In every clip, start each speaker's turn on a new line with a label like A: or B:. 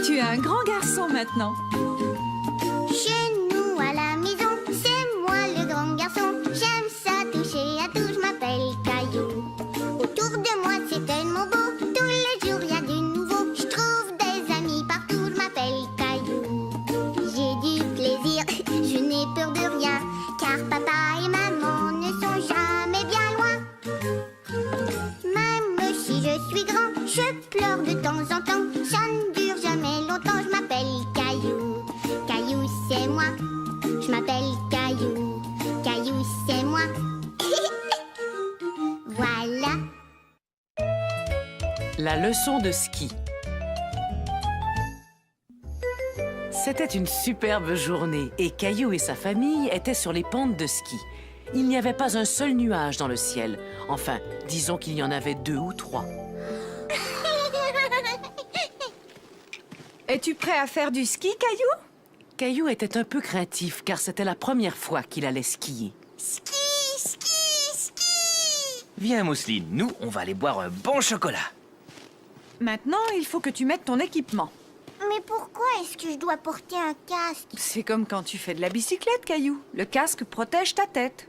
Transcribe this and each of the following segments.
A: Tu es un grand garçon maintenant.
B: Chez nous à la maison, c'est moi le grand garçon. J'aime ça toucher à tout, je m'appelle Caillou. Autour de moi c'est tellement beau, tous les jours y a du nouveau. Je trouve des amis partout, je m'appelle Caillou. J'ai du plaisir, je n'ai peur de rien, car papa et maman ne sont jamais bien loin. Même si je suis grand, je pleure de temps en temps. Ça ne dure jamais longtemps, je m'appelle Caillou. Caillou c'est moi, je m'appelle Caillou. Caillou c'est moi. Voilà.
C: La leçon de ski. C'était une superbe journée et Caillou et sa famille étaient sur les pentes de ski. Il n'y avait pas un seul nuage dans le ciel. Enfin, disons qu'il y en avait 2 ou 3.
A: Es-tu prêt à faire du ski, Caillou?
C: Caillou était un peu craintif car c'était la première fois qu'il allait skier.
B: Ski, ski, ski.
D: Viens, Mousseline, nous, on va aller boire un bon chocolat.
A: Maintenant, il faut que tu mettes ton équipement.
B: Mais pourquoi est-ce que je dois porter un casque?
A: C'est comme quand tu fais de la bicyclette, Caillou. Le casque protège ta tête.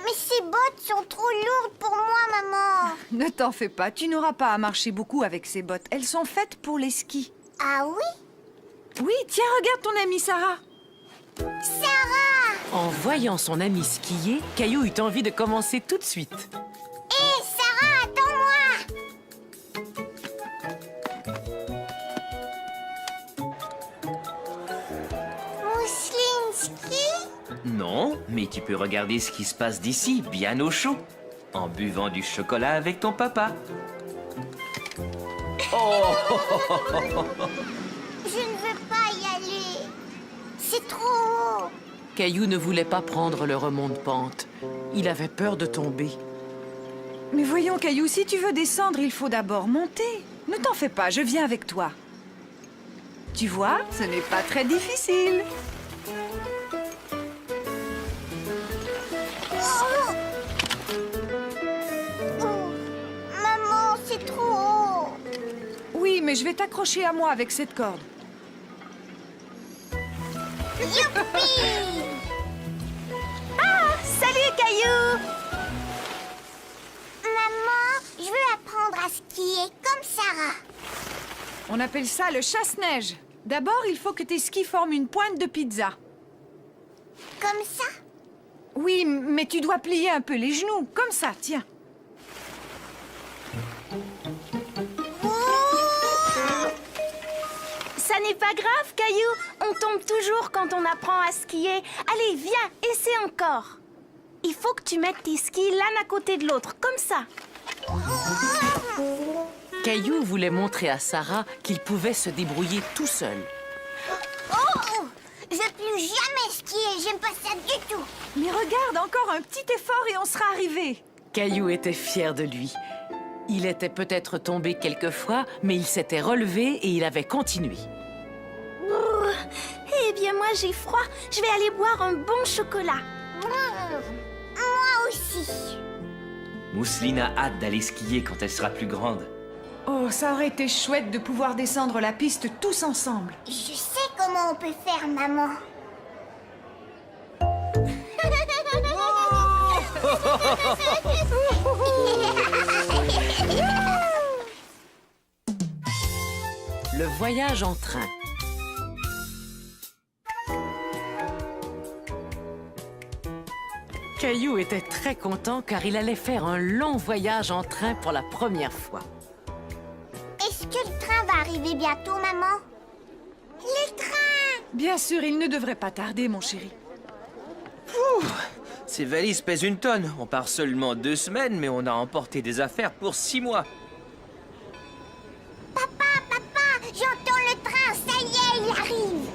B: Mais ces bottes sont trop lourdes pour moi, maman.
A: Ne t'en fais pas, tu n'auras pas à marcher beaucoup avec ces bottes. Elles sont faites pour les skis.
B: Ah oui?
A: Oui, tiens, regarde ton amie Sarah.
B: Sarah!
C: En voyant son ami skier, Caillou eut envie de commencer tout de suite.
B: Hé, Sarah, attends-moi! Mousseline ski?
D: Non, mais tu peux regarder ce qui se passe d'ici, bien au chaud, en buvant du chocolat avec ton papa. Oh!
B: Je ne veux pas y aller. C'est trop haut.
C: Caillou ne voulait pas prendre le remonte-pente. Il avait peur de tomber.
A: Mais voyons, Caillou, si tu veux descendre, il faut d'abord monter. Ne t'en fais pas, je viens avec toi. Tu vois, ce n'est pas très difficile.
B: Oh, maman, c'est trop haut.
A: Oui, mais je vais t'accrocher à moi avec cette corde.
B: Youpi!
E: Salut, Caillou!
B: Maman, je veux apprendre à skier comme Sarah.
A: On appelle ça le chasse-neige. D'abord, il faut que tes skis forment une pointe de pizza.
B: Comme ça?
A: Oui, mais tu dois plier un peu les genoux, comme ça, tiens.
E: Ça n'est pas grave, Caillou. On tombe toujours quand on apprend à skier. Allez, viens, essaie encore. Il faut que tu mettes tes skis l'un à côté de l'autre, comme ça.
C: Caillou voulait montrer à Sarah qu'il pouvait se débrouiller tout seul.
B: Oh! Je veux plus jamais skier, j'aime pas ça du tout.
A: Mais regarde, encore un petit effort et on sera arrivé.
C: Caillou était fier de lui. Il était peut-être tombé quelquefois, mais il s'était relevé et il avait continué.
E: Eh bien, moi, j'ai froid. Je vais aller boire un bon chocolat.
B: Moi aussi.
D: Mousseline a hâte d'aller skier quand elle sera plus grande.
A: Oh, ça aurait été chouette de pouvoir descendre la piste tous ensemble.
B: Je sais comment on peut faire, maman.
C: Le voyage en train. Caillou était très content car il allait faire un long voyage en train pour la première fois.
B: Est-ce que le train va arriver bientôt, maman? Le train!
A: Bien sûr, il ne devrait pas tarder, mon chéri.
D: Ces valises pèsent 1 tonne. On part seulement 2 semaines, mais on a emporté des affaires pour 6 mois.
B: Papa, j'entends le train, ça y est, il arrive.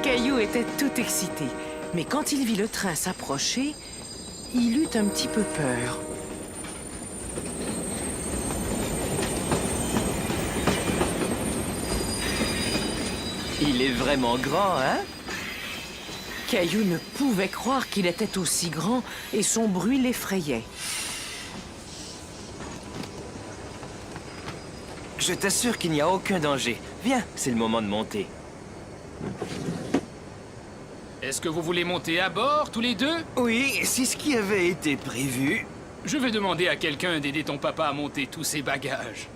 C: Caillou était tout excité, mais quand il vit le train s'approcher, il eut un petit peu peur.
D: Il est vraiment grand, hein?
C: Caillou ne pouvait croire qu'il était aussi grand et son bruit l'effrayait.
D: Je t'assure qu'il n'y a aucun danger. Viens, c'est le moment de monter.
F: Est-ce que vous voulez monter à bord, tous les deux?
D: Oui, c'est ce qui avait été prévu.
F: Je vais demander à quelqu'un d'aider ton papa à monter tous ses bagages.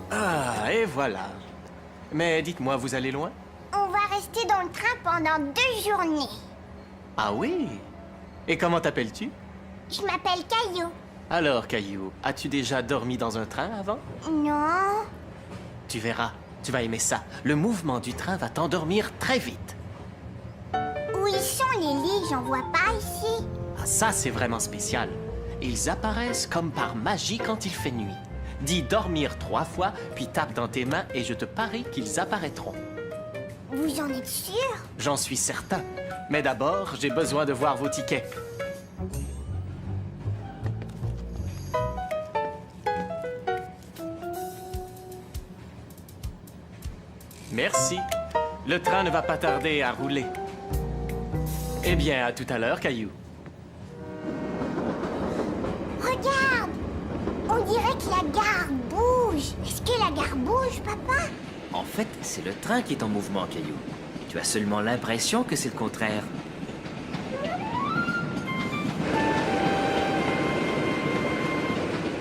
G: Ah, et voilà. Mais dites-moi, vous allez loin?
B: On va rester dans le train pendant 2 journées.
G: Ah oui? Et comment t'appelles-tu?
B: Je m'appelle Caillou.
G: Alors, Caillou, as-tu déjà dormi dans un train avant?
B: Non.
G: Tu verras, tu vas aimer ça. Le mouvement du train va t'endormir très vite.
B: Où ils sont les lits? J'en vois pas ici.
G: Ah, ça, c'est vraiment spécial. Ils apparaissent comme par magie quand il fait nuit. Dis dormir 3 fois, puis tape dans tes mains et je te parie qu'ils apparaîtront.
B: Vous en êtes sûr?
G: J'en suis certain. Mais d'abord, j'ai besoin de voir vos tickets. Merci. Le train ne va pas tarder à rouler. Eh bien, à tout à l'heure, Caillou.
B: Regarde! On dirait que la gare bouge. Est-ce que la gare bouge, papa?
D: En fait, c'est le train qui est en mouvement, Caillou. Tu as seulement l'impression que c'est le contraire.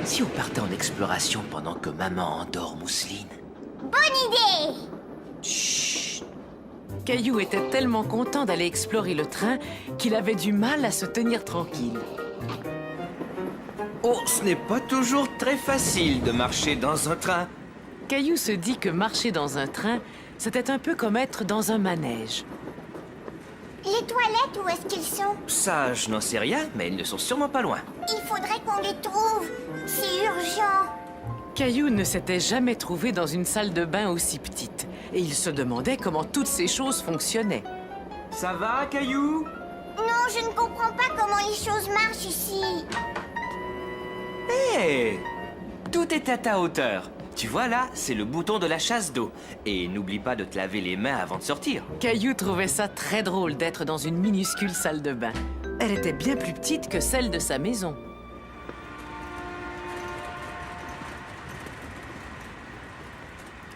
D: Si on partait en exploration pendant que maman endort Mousseline?
B: Bonne idée!
C: Chut! Caillou était tellement content d'aller explorer le train qu'il avait du mal à se tenir tranquille.
D: Oh, ce n'est pas toujours très facile de marcher dans un train.
C: Caillou se dit que marcher dans un train, c'était un peu comme être dans un manège.
B: Les toilettes, où est-ce qu'ils sont?
D: Ça, je n'en sais rien, mais ils ne sont sûrement pas loin.
B: Il faudrait qu'on les trouve. C'est urgent.
C: Caillou ne s'était jamais trouvé dans une salle de bain aussi petite, et il se demandait comment toutes ces choses fonctionnaient.
D: Ça va, Caillou?
B: Non, je ne comprends pas comment les choses marchent ici.
D: Hé! Tout est à ta hauteur. Tu vois là, c'est le bouton de la chasse d'eau. Et n'oublie pas de te laver les mains avant de sortir.
C: Caillou trouvait ça très drôle d'être dans une minuscule salle de bain. Elle était bien plus petite que celle de sa maison.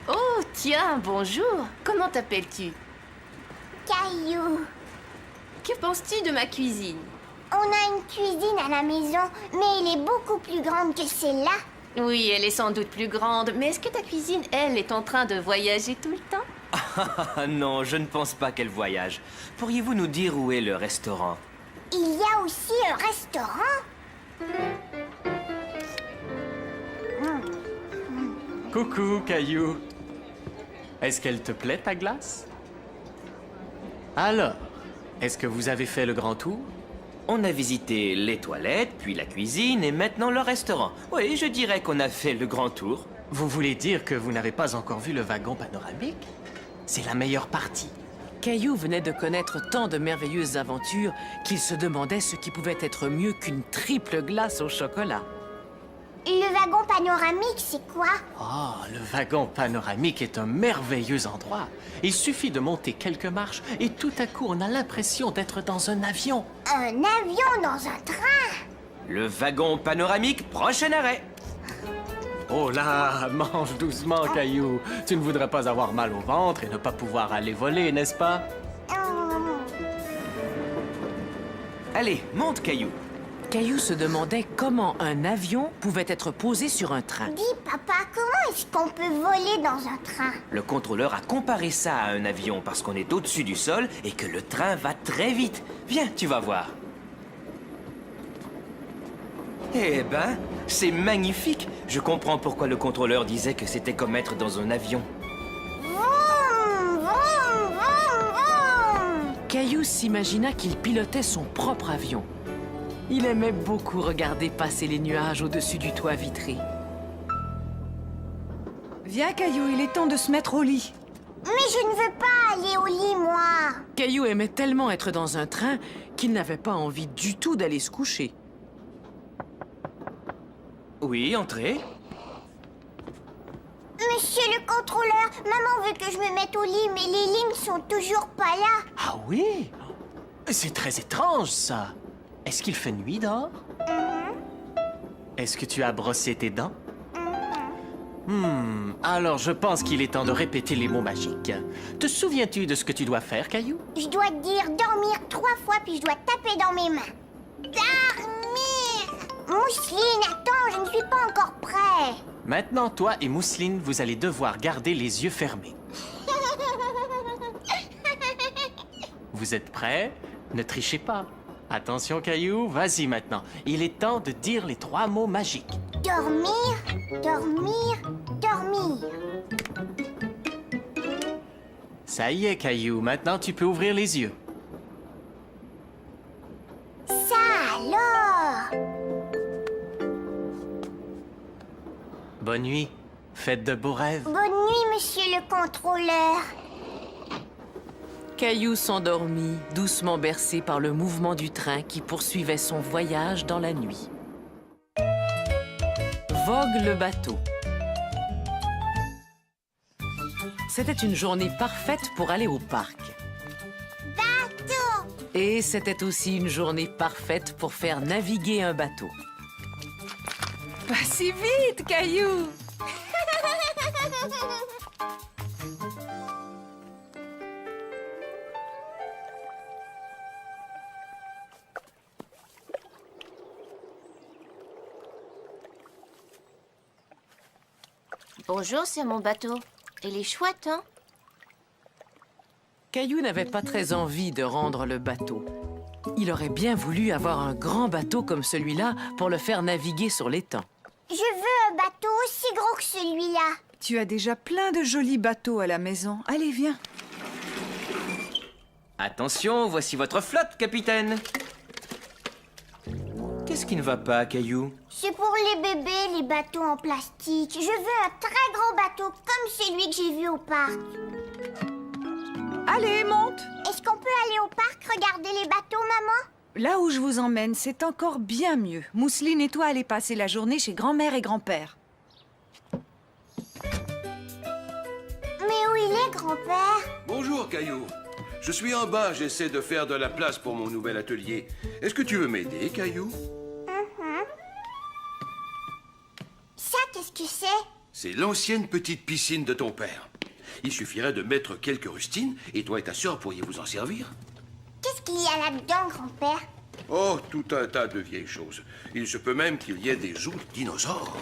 H: Oh, tiens, bonjour. Comment t'appelles-tu?
B: Caillou.
H: Que penses-tu de ma cuisine?
B: On a une cuisine à la maison, mais elle est beaucoup plus grande que celle-là.
H: Oui, elle est sans doute plus grande, mais est-ce que ta cuisine, elle, est en train de voyager tout le temps?
D: Ah non, je ne pense pas qu'elle voyage. Pourriez-vous nous dire où est le restaurant?
B: Il y a aussi un restaurant.
G: Coucou, Caillou. Est-ce qu'elle te plaît, ta glace? Alors, est-ce que vous avez fait le grand tour?
D: On a visité les toilettes, puis la cuisine et maintenant le restaurant. Oui, je dirais qu'on a fait le grand tour.
G: Vous voulez dire que vous n'avez pas encore vu le wagon panoramique? C'est la meilleure partie.
C: Caillou venait de connaître tant de merveilleuses aventures qu'il se demandait ce qui pouvait être mieux qu'une triple glace au chocolat.
B: Le wagon panoramique, c'est quoi?
G: Ah, le wagon panoramique est un merveilleux endroit. Il suffit de monter quelques marches et tout à coup, on a l'impression d'être dans un avion.
B: Un avion dans un train?
D: Le wagon panoramique, prochain arrêt.
G: Oh là, mange doucement, Caillou. Tu ne voudrais pas avoir mal au ventre et ne pas pouvoir aller voler, n'est-ce pas?
D: Allez, monte, Caillou.
C: Caillou se demandait comment un avion pouvait être posé sur un train.
B: Dis, papa, comment est-ce qu'on peut voler dans un train?
D: Le contrôleur a comparé ça à un avion parce qu'on est au-dessus du sol et que le train va très vite. Viens, tu vas voir. Eh ben, c'est magnifique. Je comprends pourquoi le contrôleur disait que c'était comme être dans un avion.
B: Vroom, vroom, vroom, vroom.
C: Caillou s'imagina qu'il pilotait son propre avion. Il aimait beaucoup regarder passer les nuages au-dessus du toit vitré.
A: Viens, Caillou, il est temps de se mettre au lit.
B: Mais je ne veux pas aller au lit, moi.
C: Caillou aimait tellement être dans un train qu'il n'avait pas envie du tout d'aller se coucher.
D: Oui, entrez.
B: Monsieur le contrôleur, maman veut que je me mette au lit, mais les lignes sont toujours pas là.
G: Ah oui? C'est très étrange, ça. Est-ce qu'il fait nuit dehors? Est-ce que tu as brossé tes dents? Alors je pense qu'il est temps de répéter les mots magiques. Te souviens-tu de ce que tu dois faire, Caillou?
B: Je dois dire dormir 3 fois, puis je dois taper dans mes mains. Dormir! Mousseline, attends, je ne suis pas encore prêt.
G: Maintenant, toi et Mousseline, vous allez devoir garder les yeux fermés. Vous êtes prêts? Ne trichez pas. Attention, Caillou, vas-y maintenant. Il est temps de dire les 3 mots magiques.
B: Dormir, dormir, dormir.
G: Ça y est, Caillou, maintenant tu peux ouvrir les yeux.
B: Ça alors!
G: Bonne nuit. Faites de beaux rêves.
B: Bonne nuit, monsieur le contrôleur.
C: Caillou s'endormit, doucement bercé par le mouvement du train qui poursuivait son voyage dans la nuit. Vogue le bateau. C'était une journée parfaite pour aller au parc.
B: Bateau!
C: Et c'était aussi une journée parfaite pour faire naviguer un bateau.
A: Pas si vite, Caillou!
H: Bonjour, c'est mon bateau. Il est chouette, hein?
C: Caillou n'avait pas très envie de rendre le bateau. Il aurait bien voulu avoir un grand bateau comme celui-là pour le faire naviguer sur l'étang.
B: Je veux un bateau aussi gros que celui-là.
A: Tu as déjà plein de jolis bateaux à la maison. Allez, viens.
D: Attention, voici votre flotte, capitaine. Qu'est-ce qui ne va pas, Caillou?
B: C'est pour les bébés, les bateaux en plastique. Je veux un très grand bateau comme celui que j'ai vu au parc.
A: Allez, monte!
B: Est-ce qu'on peut aller au parc regarder les bateaux, maman?
A: Là où je vous emmène, c'est encore bien mieux. Mousseline et toi allez passer la journée chez grand-mère et grand-père.
B: Mais où il est, grand-père?
I: Bonjour, Caillou. Je suis en bas, j'essaie de faire de la place pour mon nouvel atelier. Est-ce que tu veux m'aider, Caillou?
B: Ça, qu'est-ce que c'est?
I: C'est l'ancienne petite piscine de ton père. Il suffirait de mettre quelques rustines et toi et ta sœur pourriez vous en servir.
B: Qu'est-ce qu'il y a là-dedans, grand-père?
I: Oh, tout un tas de vieilles choses. Il se peut même qu'il y ait des os de dinosaures.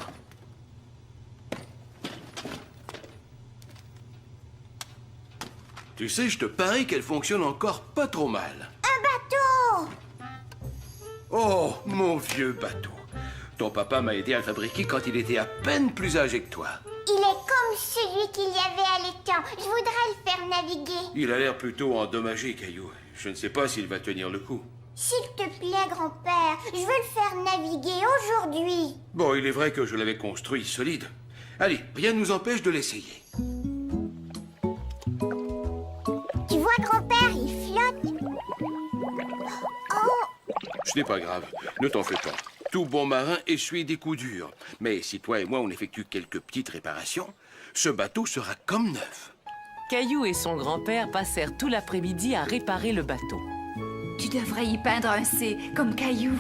I: Tu sais, je te parie qu'elle fonctionne encore pas trop mal.
B: Un bateau!
I: Oh, mon vieux bateau. Ton papa m'a aidé à le fabriquer quand il était à peine plus âgé que toi.
B: Il est comme celui qu'il y avait à l'étang. Je voudrais le faire naviguer.
I: Il a l'air plutôt endommagé, Caillou. Je ne sais pas s'il va tenir le coup.
B: S'il te plaît, grand-père, je veux le faire naviguer aujourd'hui.
I: Bon, il est vrai que je l'avais construit solide. Allez, rien ne nous empêche de l'essayer.
B: Tu vois, grand-père, il flotte. Oh,
I: Ce n'est pas grave, ne t'en fais pas. Tout bon marin essuie des coups durs. Mais si toi et moi on effectue quelques petites réparations, ce bateau sera comme neuf.
C: Caillou et son grand-père passèrent tout l'après-midi à réparer le bateau.
A: Tu devrais y peindre un C, comme Caillou.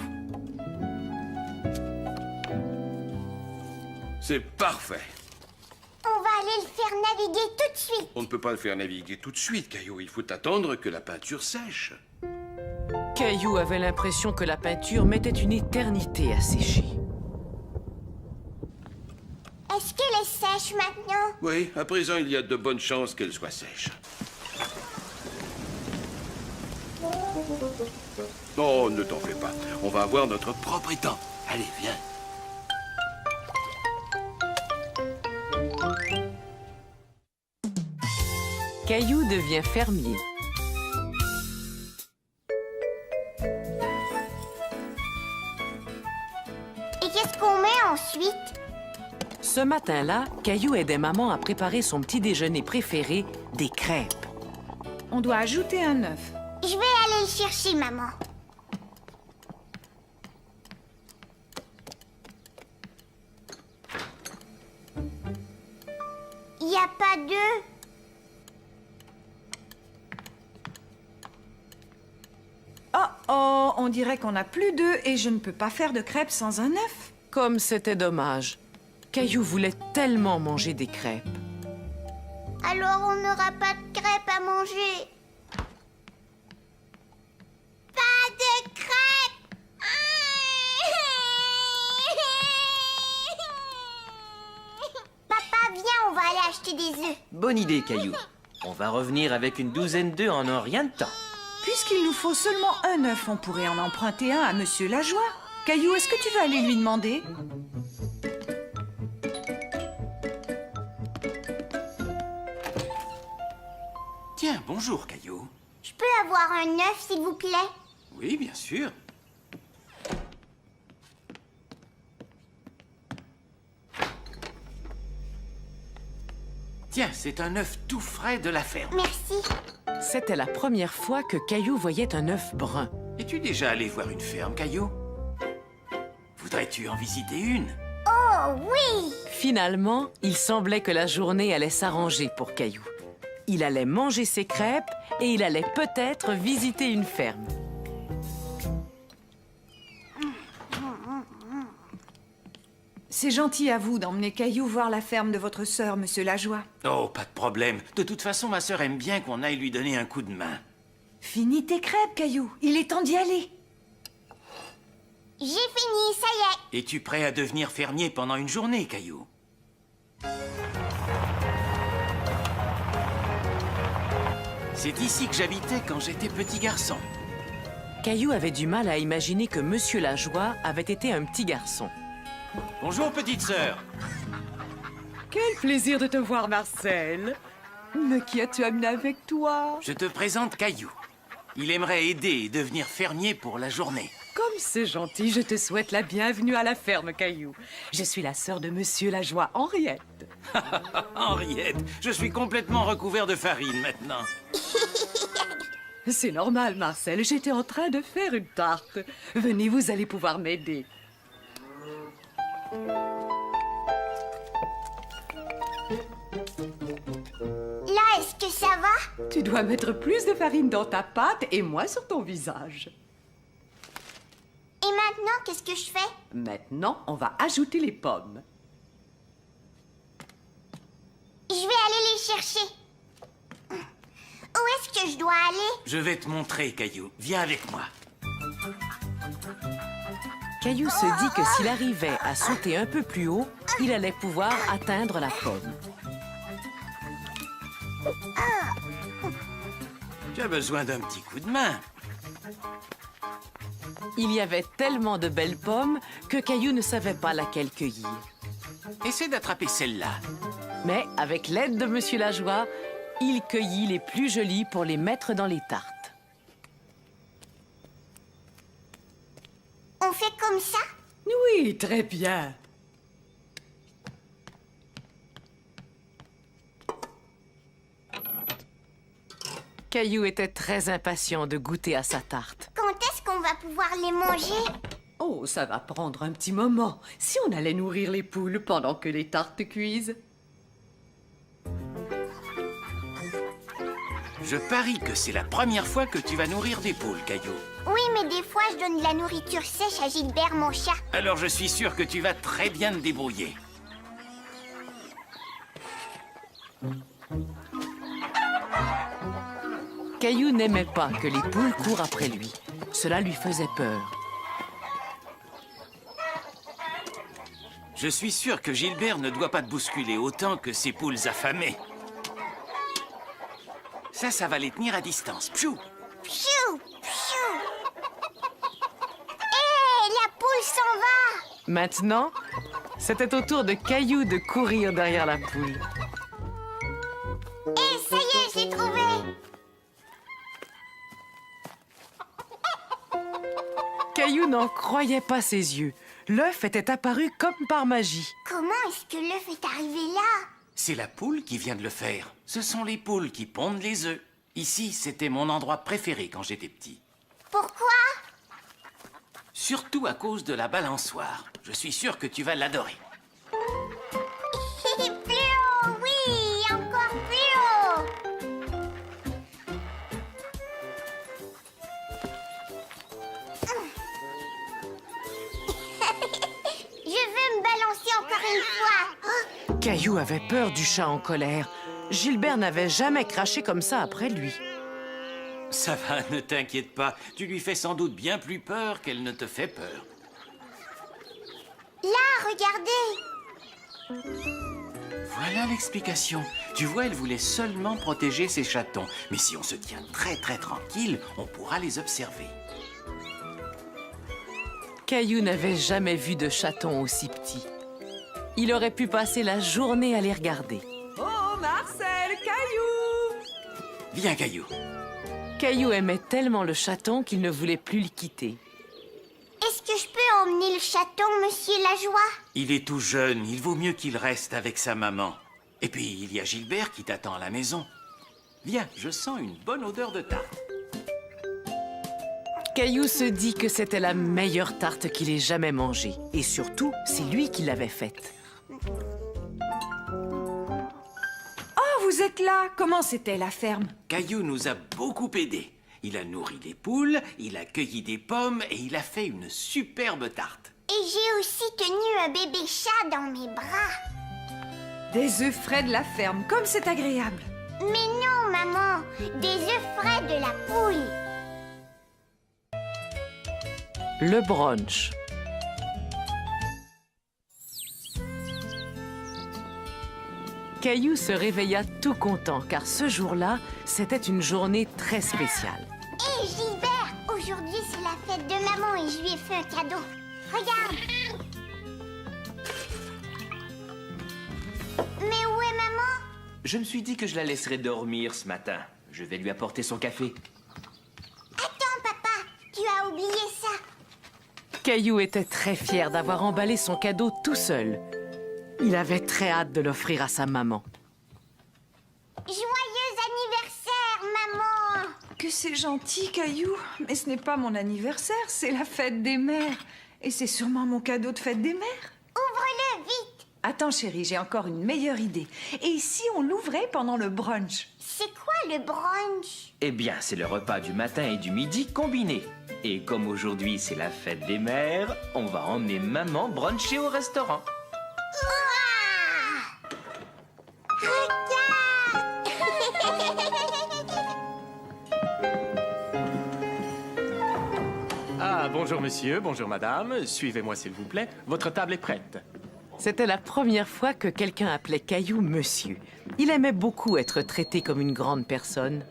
I: C'est parfait.
B: on va aller le faire naviguer tout de suite.
I: On ne peut pas le faire naviguer tout de suite, Caillou. Il faut attendre que la peinture sèche.
C: Caillou avait l'impression que la peinture mettait une éternité à sécher.
B: Est-ce qu'elle est sèche maintenant?
I: Oui, à présent, il y a de bonnes chances qu'elle soit sèche. Oh, ne t'en fais pas. On va avoir notre propre étang. Allez, viens.
C: Caillou devient fermier.
B: Et qu'est-ce qu'on met ensuite?
C: Ce matin-là, Caillou aidait maman à préparer son petit déjeuner préféré, des crêpes.
A: On doit ajouter un œuf.
B: Je vais aller le chercher, maman. Il y a a pas d'œufs.
A: Oh oh, on dirait qu'on n'a plus d'œufs et je ne peux pas faire de crêpes sans un œuf.
C: Comme c'était dommage. Caillou voulait tellement manger des crêpes.
B: Alors on n'aura pas de crêpes à manger. Pas de crêpes. Papa, viens, on va aller acheter des œufs.
D: Bonne idée, Caillou. On va revenir avec une douzaine d'œufs en un rien de temps.
A: Puisqu'il nous faut seulement un œuf, on pourrait en emprunter un à Monsieur Lajoie. Caillou, est-ce que tu veux aller lui demander?
J: Tiens, bonjour, Caillou.
B: Je peux avoir un œuf, s'il vous plaît?
J: Oui, bien sûr. Tiens, c'est un œuf tout frais de la ferme.
B: Merci.
C: C'était la première fois que Caillou voyait un œuf brun.
J: Es-tu déjà allé voir une ferme, Caillou? Voudrais-tu en visiter une?
B: Oh oui!
C: Finalement, il semblait que la journée allait s'arranger pour Caillou. Il allait manger ses crêpes et il allait peut-être visiter une ferme.
A: C'est gentil à vous d'emmener Caillou voir la ferme de votre sœur, Monsieur Lajoie.
J: Oh, pas de problème. De toute façon, ma sœur aime bien qu'on aille lui donner un coup de main.
A: Finis tes crêpes, Caillou. Il est temps d'y aller.
B: J'ai fini, ça y est.
J: Es-tu prêt à devenir fermier pendant une journée, Caillou? C'est ici que j'habitais quand j'étais petit garçon.
C: Caillou avait du mal à imaginer que Monsieur Lajoie avait été un petit garçon.
J: Bonjour, petite sœur.
A: Quel plaisir de te voir, Marcel. Mais qui as-tu amené avec toi?
J: Je te présente Caillou. Il aimerait aider et devenir fermier pour la journée.
K: Comme c'est gentil, je te souhaite la bienvenue à la ferme, Caillou. Je suis la sœur de Monsieur Lajoie, Henriette.
J: Henriette, je suis complètement recouvert de farine maintenant.
K: C'est normal, Marcel, j'étais en train de faire une tarte. Venez, vous allez pouvoir m'aider.
B: Là, est-ce que ça va?
K: Tu dois mettre plus de farine dans ta pâte et moins sur ton visage.
B: Et maintenant, qu'est-ce que je fais?
K: Maintenant, on va ajouter les pommes.
B: Je vais aller les chercher. Où est-ce que je dois aller?
J: Je vais te montrer, Caillou. Viens avec moi.
C: Caillou se dit que s'il arrivait à sauter un peu plus haut, il allait pouvoir atteindre la pomme.
J: Tu as besoin d'un petit coup de main.
C: Il y avait tellement de belles pommes que Caillou ne savait pas laquelle cueillir.
J: Essaie d'attraper celle-là.
C: Mais avec l'aide de Monsieur Lajoie, il cueillit les plus jolies pour les mettre dans les tartes.
B: On fait comme ça?
K: Oui, très bien.
C: Caillou était très impatient de goûter à sa tarte.
B: Quand est-ce qu'on va pouvoir les manger?
K: Oh, ça va prendre un petit moment. Si on allait nourrir les poules pendant que les tartes cuisent.
J: Je parie que c'est la première fois que tu vas nourrir des poules, Caillou.
B: Oui, mais des fois, je donne de la nourriture sèche à Gilbert, mon chat.
J: Alors je suis sûr que tu vas très bien te débrouiller.
C: Caillou n'aimait pas que les poules courent après lui. Cela lui faisait peur.
J: Je suis sûr que Gilbert ne doit pas te bousculer autant que ces poules affamées. Ça va les tenir à distance. Pfiou!
B: Pfiou! Pfiou! Hé, la poule s'en va!
C: Maintenant, c'était au tour de Caillou de courir derrière la poule.
B: Hé, ça y est, je l'ai trouvé!
C: Caillou n'en croyait pas ses yeux. L'œuf était apparu comme par magie.
B: Comment est-ce que l'œuf est arrivé là?
J: C'est la poule qui vient de le faire. Ce sont les poules qui pondent les œufs. Ici, c'était mon endroit préféré quand j'étais petit.
B: Pourquoi?
J: Surtout à cause de la balançoire. Je suis sûr que tu vas l'adorer.
B: Plus haut, oui, un
C: Caillou avait peur du chat en colère. Gilbert n'avait jamais craché comme ça après lui.
J: Ça va, ne t'inquiète pas. Tu lui fais sans doute bien plus peur qu'elle ne te fait peur.
B: Là, regardez.
J: Voilà l'explication. Tu vois, elle voulait seulement protéger ses chatons. Mais si on se tient très tranquille, on pourra les observer.
C: Caillou n'avait jamais vu de chaton aussi petit. Il aurait pu passer la journée à les regarder.
A: Oh, Marcel, Caillou!
J: Viens, Caillou.
C: Caillou aimait tellement le chaton qu'il ne voulait plus le quitter.
B: Est-ce que je peux emmener le chaton, monsieur Lajoie?
J: Il est tout jeune, il vaut mieux qu'il reste avec sa maman. Et puis, il y a Gilbert qui t'attend à la maison. Viens, je sens une bonne odeur de tarte.
C: Caillou se dit que c'était la meilleure tarte qu'il ait jamais mangée. Et surtout, c'est lui qui l'avait faite.
A: Oh, vous êtes là! Comment c'était la ferme?
J: Caillou nous a beaucoup aidés. Il a nourri les poules, il a cueilli des pommes et il a fait une superbe tarte.
B: Et j'ai aussi tenu un bébé chat dans mes bras.
A: Des œufs frais de la ferme, comme c'est agréable.
B: Mais non, maman, des œufs frais de la poule.
C: Le brunch. Caillou se réveilla tout content, car ce jour-là, c'était une journée très spéciale.
B: Hé, Gilbert, aujourd'hui c'est la fête de maman et je lui ai fait un cadeau. Regarde. Mais où est maman?
D: Je me suis dit que je la laisserais dormir ce matin. Je vais lui apporter son café.
B: Attends, papa, tu as oublié ça.
C: Caillou était très fier d'avoir emballé son cadeau tout seul. Il avait très hâte de l'offrir à sa maman.
B: Joyeux anniversaire, maman.
A: Que c'est gentil, Caillou. Mais ce n'est pas mon anniversaire, c'est la fête des mères. Et c'est sûrement mon cadeau de fête des mères.
B: Ouvre-le vite.
A: Attends, chérie, j'ai encore une meilleure idée. Et si on l'ouvrait pendant le brunch?
B: C'est quoi le brunch?
D: Eh bien, c'est le repas du matin et du midi combiné. Et comme aujourd'hui c'est la fête des mères, on va emmener maman bruncher au restaurant.
G: Ah, bonjour monsieur, bonjour madame. Suivez-moi s'il vous plaît. Votre table est prête.
C: C'était la première fois que quelqu'un appelait Caillou monsieur. Il aimait beaucoup être traité comme une grande personne.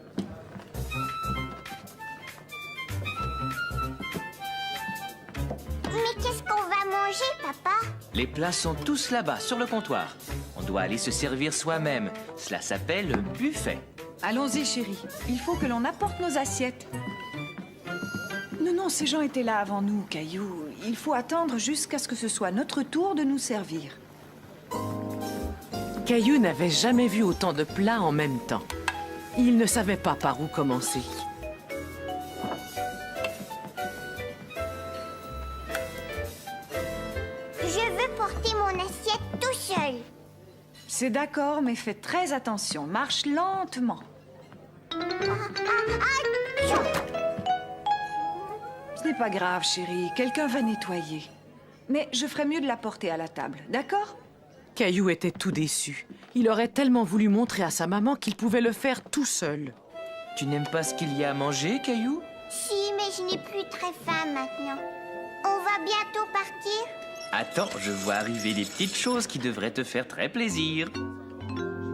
B: Mais qu'est-ce qu'on va manger, papa?
D: Les plats sont tous là-bas, sur le comptoir. On doit aller se servir soi-même. Cela s'appelle le buffet.
A: Allons-y, chérie. Il faut que l'on apporte nos assiettes. Non, ces gens étaient là avant nous, Caillou. Il faut attendre jusqu'à ce que ce soit notre tour de nous servir.
C: Caillou n'avait jamais vu autant de plats en même temps. Il ne savait pas par où commencer.
B: Je veux porter mon assiette tout seul.
A: C'est d'accord, mais fais très attention. Marche lentement. Ce n'est pas grave, chérie. Quelqu'un va nettoyer. Mais je ferais mieux de la porter à la table, d'accord?
C: Caillou était tout déçu. Il aurait tellement voulu montrer à sa maman qu'il pouvait le faire tout seul.
D: Tu n'aimes pas ce qu'il y a à manger, Caillou?
B: Si, mais je n'ai plus très faim maintenant. On va bientôt partir?
D: Attends, je vois arriver des petites choses qui devraient te faire très plaisir.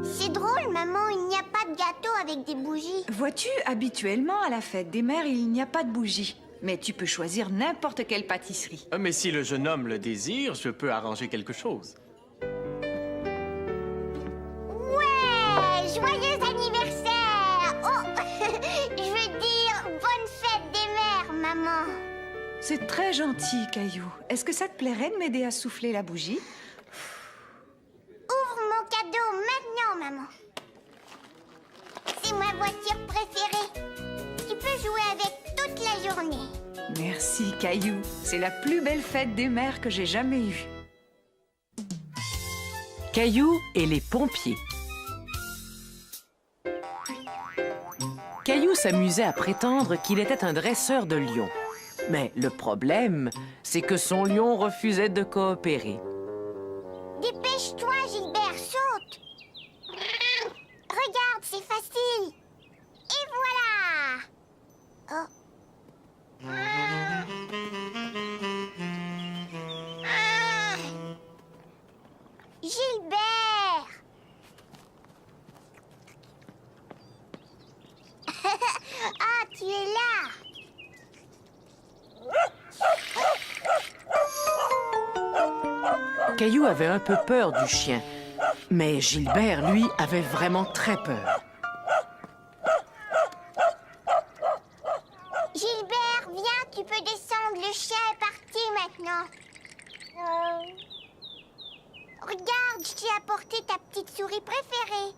B: C'est drôle, maman, il n'y a pas de gâteau avec des bougies.
A: Vois-tu, habituellement, à la fête des mères, il n'y a pas de bougies. Mais tu peux choisir n'importe quelle pâtisserie.
G: Mais si le jeune homme le désire, je peux arranger quelque chose.
B: Ouais! Joyeux anniversaire! Oh! Je veux dire, bonne fête des mères, maman.
A: C'est très gentil, Caillou. Est-ce que ça te plairait de m'aider à souffler la bougie?
B: Ouvre mon cadeau maintenant, maman. C'est ma voiture préférée. Tu peux jouer avec toute la journée.
A: Merci, Caillou. C'est la plus belle fête des mères que j'ai jamais eue.
C: Caillou et les pompiers. Caillou s'amusait à prétendre qu'il était un dresseur de lions. Mais le problème, c'est que son lion refusait de coopérer.
B: Dépêche-toi, Gilbert, tu es là.
C: Caillou avait un peu peur du chien, mais Gilbert, lui, avait vraiment très peur.
B: Gilbert, viens, tu peux descendre. Le chien est parti maintenant. Regarde, je t'ai apporté ta petite souris préférée.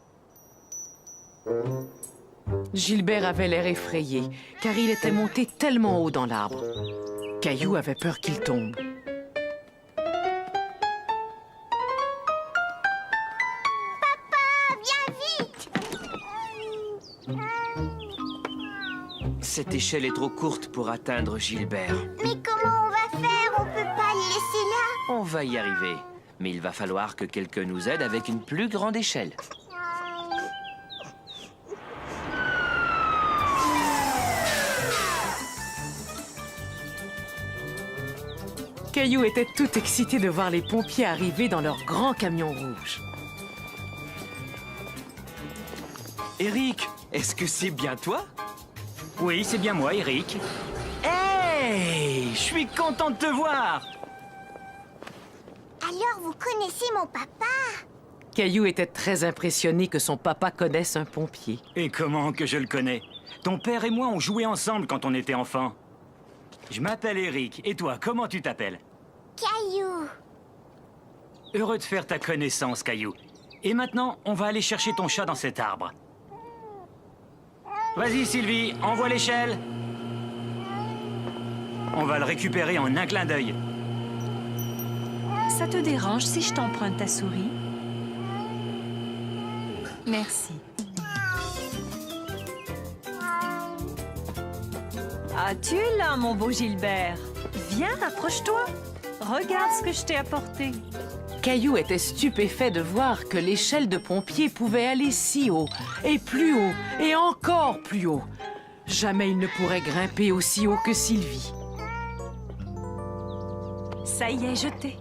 C: Gilbert avait l'air effrayé, car il était monté tellement haut dans l'arbre. Caillou avait peur qu'il tombe.
D: Cette échelle est trop courte pour atteindre Gilbert.
B: Mais comment on va faire? On peut pas le laisser là.
D: On va y arriver. Mais il va falloir que quelqu'un nous aide avec une plus grande échelle.
C: Caillou était tout excité de voir les pompiers arriver dans leur grand camion rouge.
D: Eric, est-ce que c'est bien toi?
L: Oui, c'est bien moi, Eric. Hey! Je suis content de te voir!
B: Alors, vous connaissez mon papa?
C: Caillou était très impressionné que son papa connaisse un pompier.
L: Et comment que je le connais? Ton père et moi, on jouait ensemble quand on était enfants. Je m'appelle Eric. Et toi, comment tu t'appelles?
B: Caillou.
L: Heureux de faire ta connaissance, Caillou. Et maintenant, on va aller chercher ton chat dans cet arbre. Vas-y, Sylvie, envoie l'échelle. On va le récupérer en un clin d'œil.
A: Ça te dérange si je t'emprunte ta souris? Merci. Ah, tu es là, mon beau Gilbert. Viens, approche-toi. Regarde ce que je t'ai apporté.
C: Caillou était stupéfait de voir que l'échelle de pompier pouvait aller si haut, et plus haut, et encore plus haut. Jamais il ne pourrait grimper aussi haut que Sylvie.
A: Ça y est, jeté.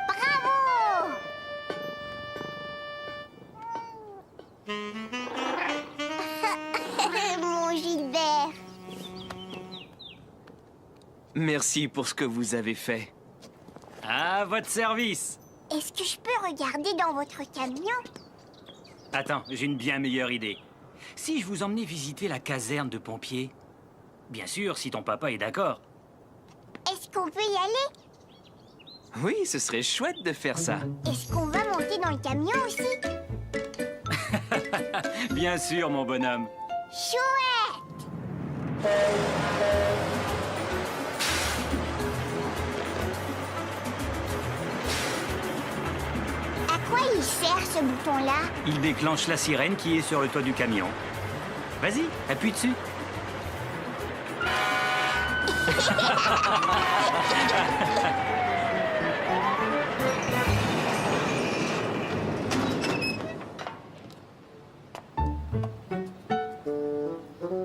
B: Bravo! Mon Gilbert.
D: Merci pour ce que vous avez fait.
L: À votre service.
B: Est-ce que je peux regarder dans votre camion?
L: Attends, j'ai une bien meilleure idée. Si je vous emmenais visiter la caserne de pompiers? Bien sûr, si ton papa est d'accord.
B: Est-ce qu'on peut y aller?
D: Oui, ce serait chouette de faire ça.
B: Est-ce qu'on va monter dans le camion aussi?
L: Bien sûr, mon bonhomme.
B: Chouette! À quoi il sert ce bouton-là?
L: Il déclenche la sirène qui est sur le toit du camion. Vas-y, appuie dessus.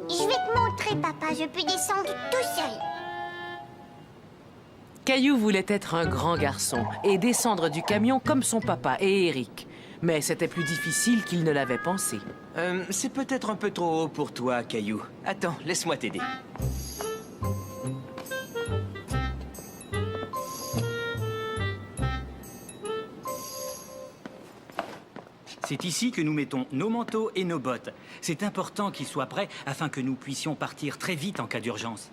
B: Je vais te montrer, papa. Je peux descendre tout seul.
C: Caillou voulait être un grand garçon et descendre du camion comme son papa et Eric. Mais c'était plus difficile qu'il ne l'avait pensé.
D: C'est peut-être un peu trop haut pour toi, Caillou. Attends, laisse-moi t'aider.
L: C'est ici que nous mettons nos manteaux et nos bottes. C'est important qu'ils soient prêts afin que nous puissions partir très vite en cas d'urgence.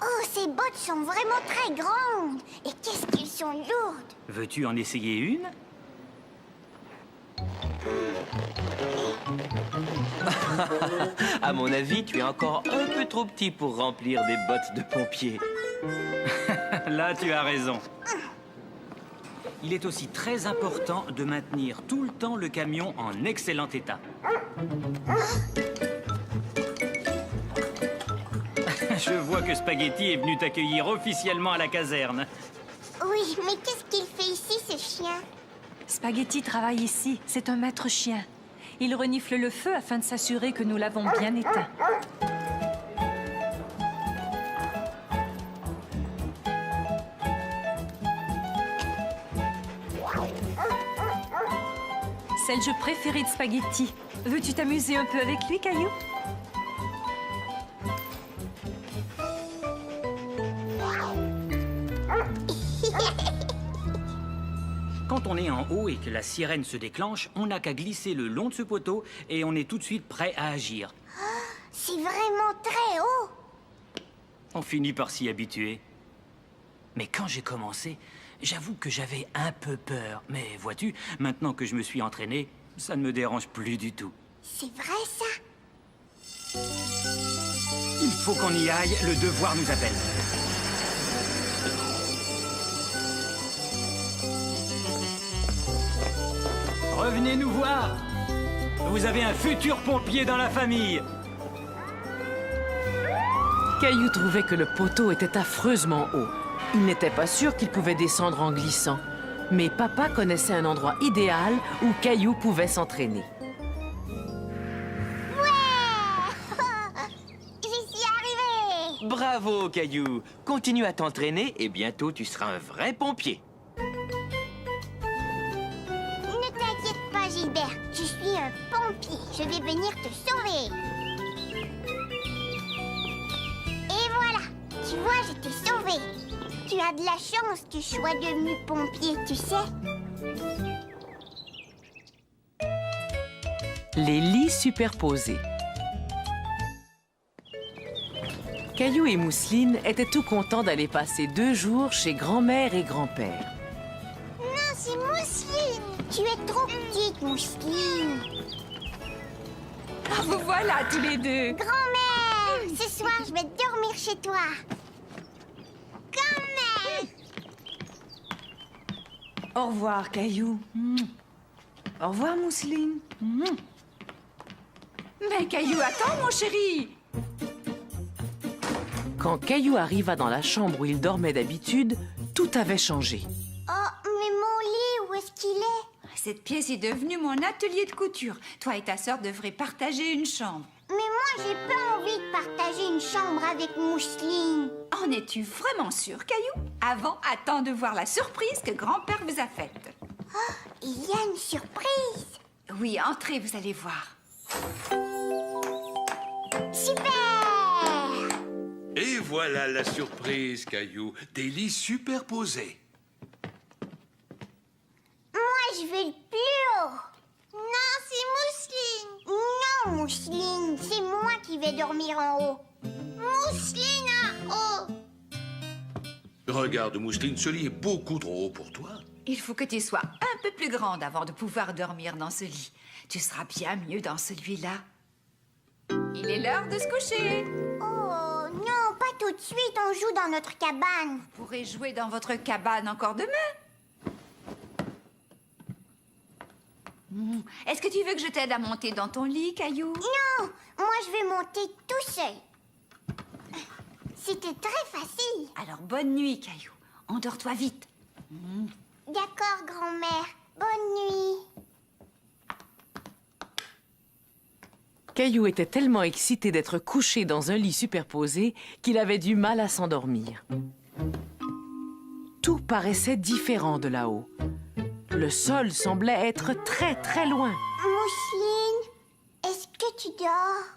B: Oh, ces bottes sont vraiment très grandes. Et qu'est-ce qu'elles sont lourdes.
L: Veux-tu en essayer une?
D: À mon avis, tu es encore un peu trop petit pour remplir des bottes de pompier.
L: Là, tu as raison. Il est aussi très important de maintenir tout le temps le camion en excellent état. Je vois que Spaghetti est venu t'accueillir officiellement à la caserne.
B: Oui, mais qu'est-ce qu'il fait ici, ce chien?
A: Spaghetti travaille ici. C'est un maître chien. Il renifle le feu afin de s'assurer que nous l'avons bien éteint.
K: c'est le jeu préféré de Spaghetti. Veux-tu t'amuser un peu avec lui, Caillou?
L: Quand on est en haut et que la sirène se déclenche, on n'a qu'à glisser le long de ce poteau et on est tout de suite prêt à agir.
B: C'est vraiment très haut.
L: On finit par s'y habituer. Mais quand j'ai commencé, j'avoue que j'avais un peu peur. Mais vois-tu, maintenant que je me suis entraîné, ça ne me dérange plus du tout.
B: C'est vrai, ça?
L: Il faut qu'on y aille, le devoir nous appelle. Revenez nous voir. Vous avez un futur pompier dans la famille.
C: Caillou trouvait que le poteau était affreusement haut. Il n'était pas sûr qu'il pouvait descendre en glissant. Mais papa connaissait un endroit idéal où Caillou pouvait s'entraîner.
B: J'y suis arrivée.
D: Bravo, Caillou. Continue à t'entraîner et bientôt tu seras un vrai pompier.
B: Ne t'inquiète pas, Gilbert. Je suis un pompier. Je vais venir te sauver. Et voilà. Tu vois, je t'ai sauvé. Tu as de la chance, tu sois devenu pompier, tu sais.
C: Les lits superposés. Caillou et Mousseline étaient tout contents d'aller passer 2 jours chez grand-mère et grand-père.
B: Non, c'est Mousseline. Tu es trop petite, Mousseline.
A: Ah, vous voilà tous les deux.
B: Grand-mère, ce soir, je vais dormir chez toi. Grand-mère.
A: Au revoir, Caillou. Au revoir, Mousseline. Mais Caillou, attends, mon chéri.
C: Quand Caillou arriva dans la chambre où il dormait d'habitude, tout avait changé.
B: Oh, mais mon lit, où est-ce qu'il est?
A: Cette pièce est devenue mon atelier de couture. Toi et ta sœur devraient partager une chambre.
B: Mais moi, j'ai pas envie de partager une chambre avec Mousseline.
A: En es-tu vraiment sûr, Caillou? Avant, attends de voir la surprise que grand-père vous a faite.
B: Oh, il y a une surprise.
A: Oui, entrez, vous allez voir.
B: Super!
I: Et voilà la surprise, Caillou. Des lits superposés.
B: Moi, je veux le plus haut. Non, c'est Mousseline. Non, Mousseline, c'est moi qui vais dormir en haut. Mousseline en haut.
I: Regarde, Mousseline, ce lit est beaucoup trop haut pour toi.
A: Il faut que tu sois un peu plus grande avant de pouvoir dormir dans ce lit. Tu seras bien mieux dans celui-là. Il est l'heure de se coucher.
B: Oh, non, pas tout de suite, on joue dans notre cabane.
A: Vous pourrez jouer dans votre cabane encore demain. Est-ce que tu veux que je t'aide à monter dans ton lit, Caillou?
B: Non, moi je vais monter tout seul. C'était très facile.
A: Alors bonne nuit, Caillou. Endors-toi vite.
B: D'accord, grand-mère. Bonne nuit.
C: Caillou était tellement excité d'être couché dans un lit superposé qu'il avait du mal à s'endormir. Tout paraissait différent de là-haut. Le sol semblait être très, très loin.
B: Mousseline, est-ce que tu dors?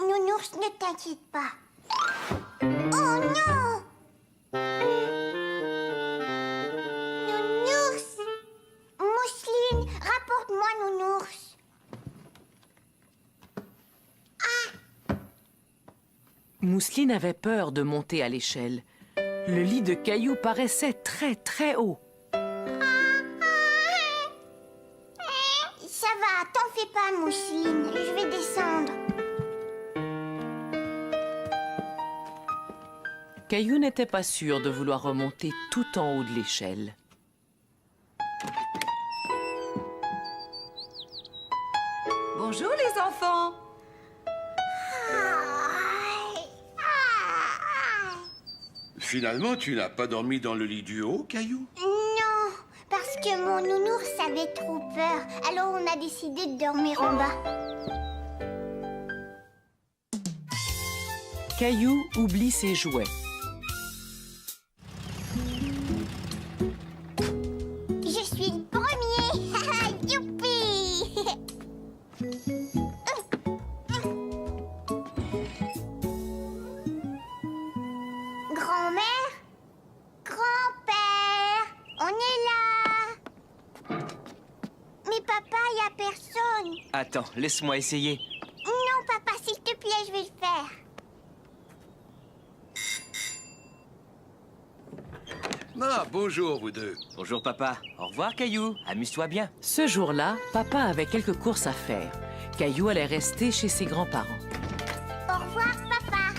B: Nounours, ne t'inquiète pas. Oh non! Nounours! Mousseline, rapporte-moi Nounours.
C: Mousseline avait peur de monter à l'échelle. Le lit de Caillou paraissait très, très haut.
B: Ça va, t'en fais pas, Mousseline. Je vais descendre.
C: Caillou n'était pas sûr de vouloir remonter tout en haut de l'échelle.
A: Bonjour, les enfants.
I: Finalement, tu n'as pas dormi dans le lit du haut, Caillou?
B: Non, parce que mon nounours avait trop peur. Alors on a décidé de dormir en bas.
C: Caillou oublie ses jouets.
B: Je suis le premier.
D: Attends, laisse-moi essayer.
B: Non, papa, s'il te plaît, je vais le faire.
I: Ah, bonjour, vous deux.
D: Bonjour, papa. Au revoir, Caillou. Amuse-toi bien.
C: Ce jour-là, papa avait quelques courses à faire. Caillou allait rester chez ses grands-parents.
B: Au revoir, papa.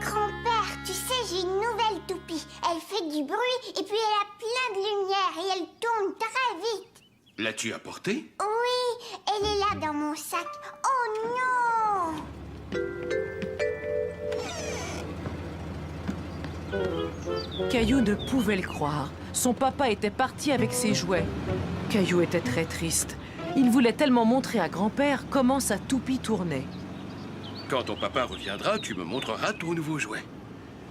B: Grand-père, tu sais, j'ai une nouvelle toupie. Elle fait du bruit et puis elle a plein de lumière et elle tourne très vite.
I: L'as-tu apportée?
B: Oui, elle est là dans mon sac. Oh non!
C: Caillou ne pouvait le croire. Son papa était parti avec ses jouets. Caillou était très triste. Il voulait tellement montrer à grand-père comment sa toupie tournait.
I: Quand ton papa reviendra, tu me montreras ton nouveau jouet.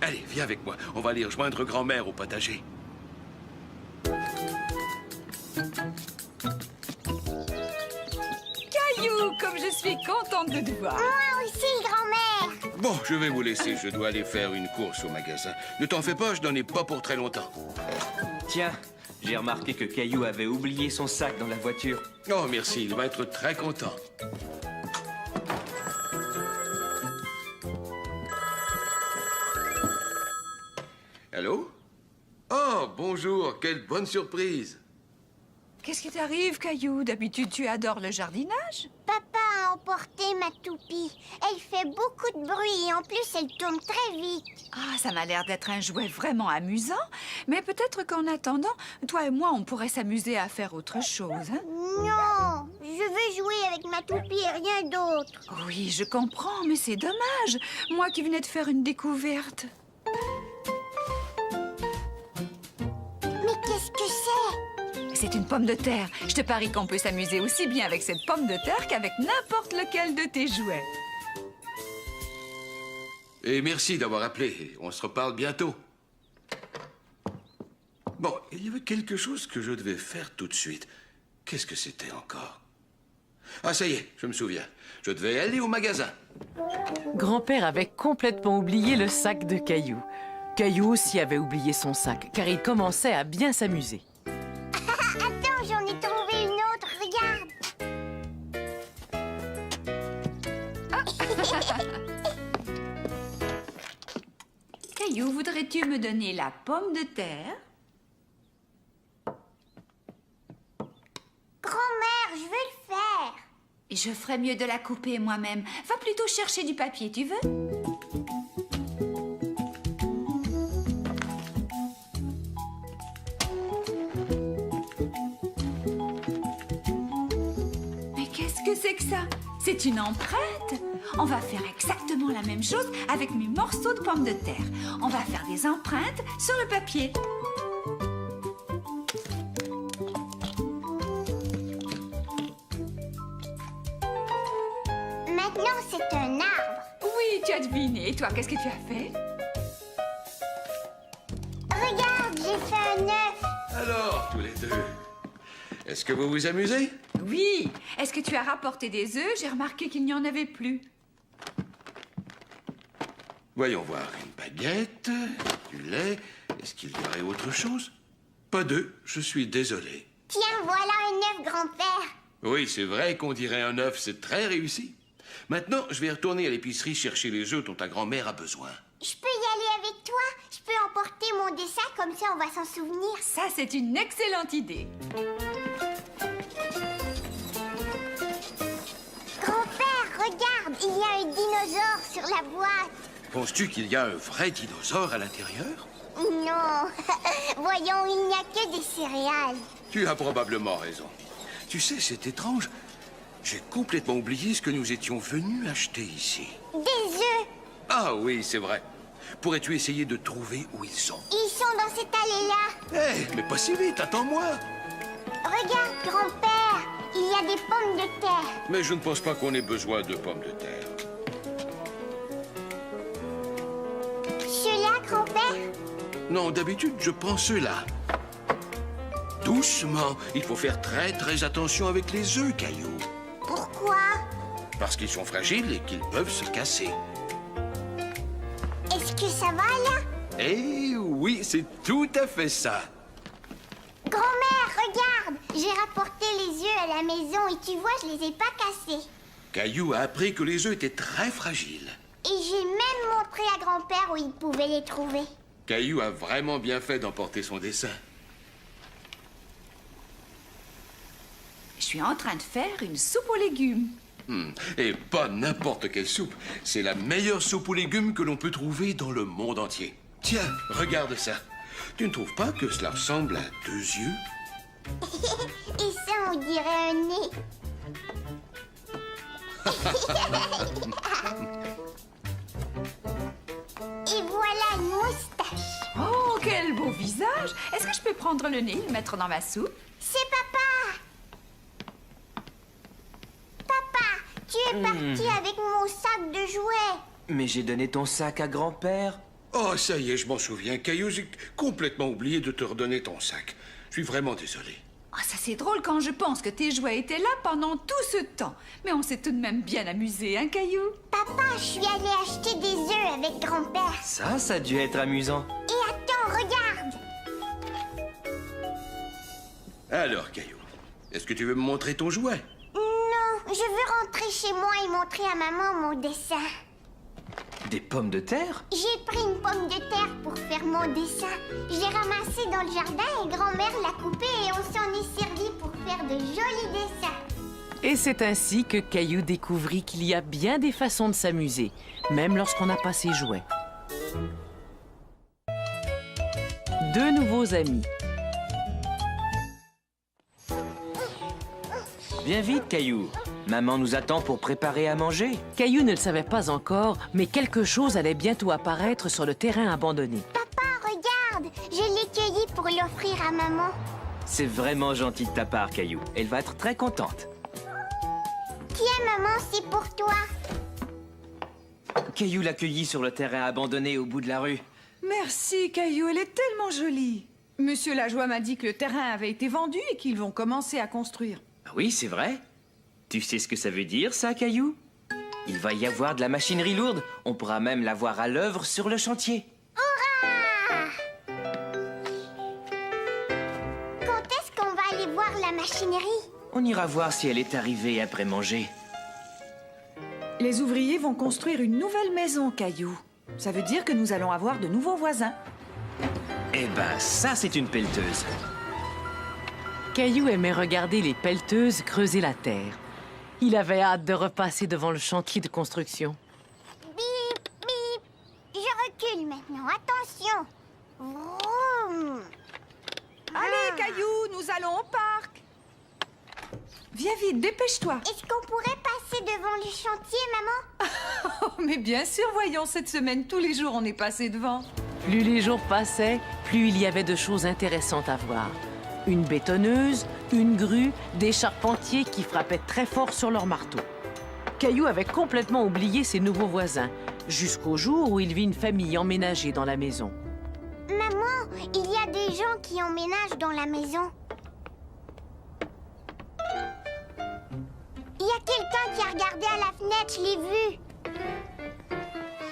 I: Allez, viens avec moi. On va aller rejoindre grand-mère au potager.
A: Caillou, comme je suis contente de te voir.
B: Moi aussi, grand-mère.
I: Bon, je vais vous laisser. Je dois aller faire une course au magasin. Ne t'en fais pas, je n'en ai pas pour très longtemps.
D: Tiens, j'ai remarqué que Caillou avait oublié son sac dans la voiture.
I: Oh, merci. Il va être très content. Allô? Oh, bonjour. Quelle bonne surprise.
A: Qu'est-ce qui t'arrive, Caillou? D'habitude, tu adores le jardinage.
B: Papa a emporté ma toupie. Elle fait beaucoup de bruit et en plus, elle tourne très vite.
A: Ah, ça m'a l'air d'être un jouet vraiment amusant. Mais peut-être qu'en attendant, toi et moi, on pourrait s'amuser à faire autre chose, hein?
B: Non, je veux jouer avec ma toupie et rien d'autre.
A: Oui, je comprends, mais c'est dommage. Moi qui venais de faire une découverte.
B: Mais qu'est-ce que c'est?
A: C'est une pomme de terre. Je te parie qu'on peut s'amuser aussi bien avec cette pomme de terre qu'avec n'importe lequel de tes jouets.
I: Et merci d'avoir appelé. On se reparle bientôt. Bon, il y avait quelque chose que je devais faire tout de suite. Qu'est-ce que c'était encore? Ah, ça y est, je me souviens. Je devais aller au magasin.
C: Grand-père avait complètement oublié le sac de Caillou. Caillou aussi avait oublié son sac, car il commençait à bien s'amuser.
B: Attends, j'en ai trouvé une autre, regarde.
A: Caillou, voudrais-tu me donner la pomme de terre?
B: Grand-mère, je veux le faire.
A: Je ferais mieux de la couper moi-même. Va plutôt chercher du papier, tu veux? Mais qu'est-ce que c'est que ça? C'est une empreinte. On va faire exactement la même chose avec mes morceaux de pommes de terre. On va faire des empreintes sur le papier.
B: Maintenant, c'est un arbre.
A: Oui, tu as deviné. Et toi, qu'est-ce que tu as fait?
B: Regarde, j'ai fait un œuf.
I: Alors, tous les deux, est-ce que vous vous amusez?
A: Oui. Est-ce que tu as rapporté des œufs? J'ai remarqué qu'il n'y en avait plus.
I: Voyons voir. Une baguette, du lait. Est-ce qu'il y aurait autre chose? Pas d'œufs, je suis désolé.
B: Tiens, voilà un œuf, grand-père.
I: Oui, c'est vrai qu'on dirait un œuf, c'est très réussi. Maintenant, je vais retourner à l'épicerie chercher les œufs dont ta grand-mère a besoin.
B: Je peux y aller avec toi? Je peux emporter mon dessin, comme ça on va s'en souvenir.
A: Ça, c'est une excellente idée.
B: Grand-père, regarde, il y a un dinosaure sur la boîte.
I: Penses-tu qu'il y a un vrai dinosaure à l'intérieur?
B: Non, voyons, il n'y a que des céréales.
I: Tu as probablement raison. Tu sais, c'est étrange. J'ai complètement oublié ce que nous étions venus acheter ici.
B: Des œufs.
I: Ah oui, c'est vrai. Pourrais-tu essayer de trouver où ils sont?
B: Ils sont dans cette allée-là.
I: Hé, mais pas si vite, attends-moi.
B: Regarde, grand-père, il y a des pommes de terre.
I: Mais je ne pense pas qu'on ait besoin de pommes de terre.
B: Ceux-là, grand-père?
I: Non, d'habitude, je prends ceux-là. Doucement. Il faut faire très attention avec les œufs, Caillou.
B: Pourquoi?
I: Parce qu'ils sont fragiles et qu'ils peuvent se casser.
B: Est-ce que ça va, là?
I: Eh oui, c'est tout à fait ça.
B: Grand-mère, regarde! J'ai rapporté les œufs à la maison et tu vois, je les ai pas cassés.
I: Caillou a appris que les œufs étaient très fragiles.
B: Et j'ai même montré à grand-père où il pouvait les trouver.
I: Caillou a vraiment bien fait d'emporter son dessin.
A: Je suis en train de faire une soupe aux légumes.
I: Et pas n'importe quelle soupe. C'est la meilleure soupe aux légumes que l'on peut trouver dans le monde entier. Tiens, regarde ça. Tu ne trouves pas que cela ressemble à 2 yeux?
B: Et ça, on dirait un nez. Et voilà une moustache.
A: Oh, quel beau visage! Est-ce que je peux prendre le nez et le mettre dans ma soupe?
B: C'est papa. Papa, tu es parti avec mon sac de jouets.
D: Mais j'ai donné ton sac à grand-père.
I: Oh, ça y est, je m'en souviens. Caillou, j'ai complètement oublié de te redonner ton sac. Je suis vraiment désolé.
A: Ah, ça c'est drôle quand je pense que tes jouets étaient là pendant tout ce temps. Mais on s'est tout de même bien amusé, hein, Caillou?
B: Papa, je suis allée acheter des œufs avec grand-père.
D: Ça a dû être amusant.
B: Et attends, regarde.
I: Alors, Caillou, est-ce que tu veux me montrer ton jouet?
B: Non, je veux rentrer chez moi et montrer à maman mon dessin.
D: Des pommes de terre?
B: J'ai pris une pomme de terre pour faire mon dessin. Je l'ai ramassée dans le jardin et grand-mère l'a coupée et on s'en est servi pour faire de jolis dessins.
C: Et c'est ainsi que Caillou découvrit qu'il y a bien des façons de s'amuser, même lorsqu'on n'a pas ses jouets. 2 nouveaux amis.
D: Viens vite, Caillou. Maman nous attend pour préparer à manger.
C: Caillou ne le savait pas encore, mais quelque chose allait bientôt apparaître sur le terrain abandonné.
B: Papa, regarde, je l'ai cueilli pour l'offrir à maman.
D: C'est vraiment gentil de ta part, Caillou. Elle va être très contente.
B: Tiens, maman, c'est pour toi.
D: Caillou l'a cueillie sur le terrain abandonné au bout de la rue.
A: Merci, Caillou, elle est tellement jolie. Monsieur Lajoie m'a dit que le terrain avait été vendu et qu'ils vont commencer à construire.
D: Oui, c'est vrai. Tu sais ce que ça veut dire, ça, Caillou? Il va y avoir de la machinerie lourde. On pourra même la voir à l'œuvre sur le chantier.
B: Hurrah! Quand est-ce qu'on va aller voir la machinerie?
D: On ira voir si elle est arrivée après manger.
A: Les ouvriers vont construire une nouvelle maison, Caillou. Ça veut dire que nous allons avoir de nouveaux voisins.
D: Eh ben, ça, c'est une pelleteuse.
C: Caillou aimait regarder les pelleteuses creuser la terre. Il avait hâte de repasser devant le chantier de construction.
B: Bip, bip. Je recule maintenant. Attention. Vroom.
A: Allez, Caillou, nous allons au parc. Viens vite, dépêche-toi.
B: Est-ce qu'on pourrait passer devant le chantier, maman?
A: Oh, mais bien sûr, voyons, cette semaine, tous les jours, on est passé devant.
C: Plus les jours passaient, plus il y avait de choses intéressantes à voir. Une bétonneuse, une grue, des charpentiers qui frappaient très fort sur leur marteau. Caillou avait complètement oublié ses nouveaux voisins, jusqu'au jour où il vit une famille emménager dans la maison.
B: Maman, il y a des gens qui emménagent dans la maison. Il y a quelqu'un qui a regardé à la fenêtre, je l'ai vu.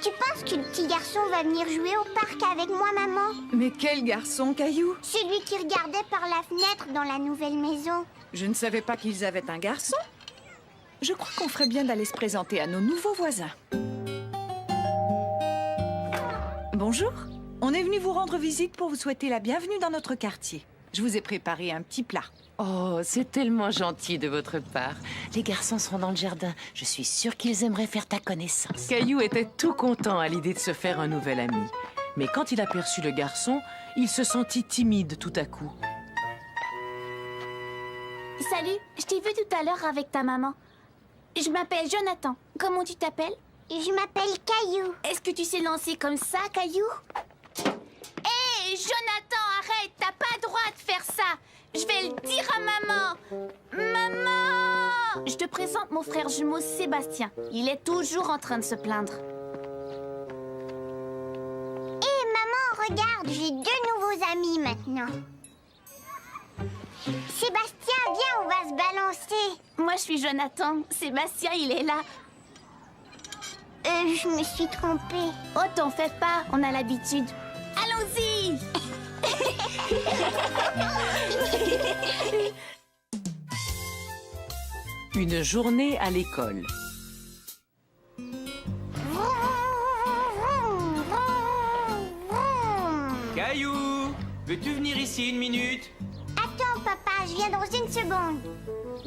B: Tu penses que le petit garçon va venir jouer au parc avec moi, maman?
A: Mais quel garçon, Caillou?
B: Celui qui regardait par la fenêtre dans la nouvelle maison.
A: Je ne savais pas qu'ils avaient un garçon. Je crois qu'on ferait bien d'aller se présenter à nos nouveaux voisins. Bonjour. On est venu vous rendre visite pour vous souhaiter la bienvenue dans notre quartier. Je vous ai préparé un petit plat.
H: Oh, c'est tellement gentil de votre part. Les garçons sont dans le jardin. Je suis sûre qu'ils aimeraient faire ta connaissance.
C: Caillou était tout content à l'idée de se faire un nouvel ami. Mais quand il aperçut le garçon, il se sentit timide tout à coup.
E: Salut, je t'ai vu tout à l'heure avec ta maman. Je m'appelle Jonathan. Comment tu t'appelles?
B: Je m'appelle Caillou.
E: Est-ce que tu sais lancer comme ça, Caillou? Hé, Jonathan, arrête! T'as pas le droit de faire ça! Je vais le dire à maman! Maman! Je te présente mon frère jumeau Sébastien. Il est toujours en train de se plaindre.
B: Hé, maman, regarde, j'ai 2 nouveaux amis maintenant. Sébastien, viens, on va se balancer.
E: Moi, je suis Jonathan. Sébastien, il est là.
B: Je me suis trompée.
E: Oh, t'en fais pas, on a l'habitude. Allons-y!
C: Une journée à l'école.
D: Caillou, veux-tu venir ici une minute?
B: Attends, papa, je viens dans une seconde.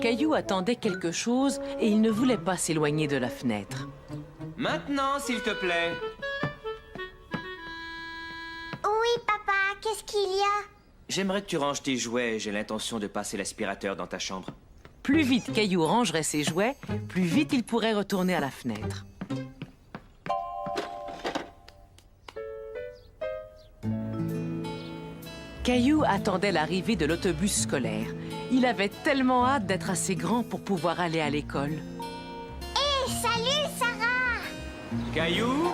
C: Caillou attendait quelque chose et il ne voulait pas s'éloigner de la fenêtre.
D: Maintenant, s'il te plaît.
B: Oui, papa, qu'est-ce qu'il y a?
D: J'aimerais que tu ranges tes jouets. J'ai l'intention de passer l'aspirateur dans ta chambre.
C: Plus vite Caillou rangerait ses jouets, plus vite il pourrait retourner à la fenêtre. Caillou attendait l'arrivée de l'autobus scolaire. Il avait tellement hâte d'être assez grand pour pouvoir aller à l'école.
B: Hé, salut, Sarah!
D: Caillou,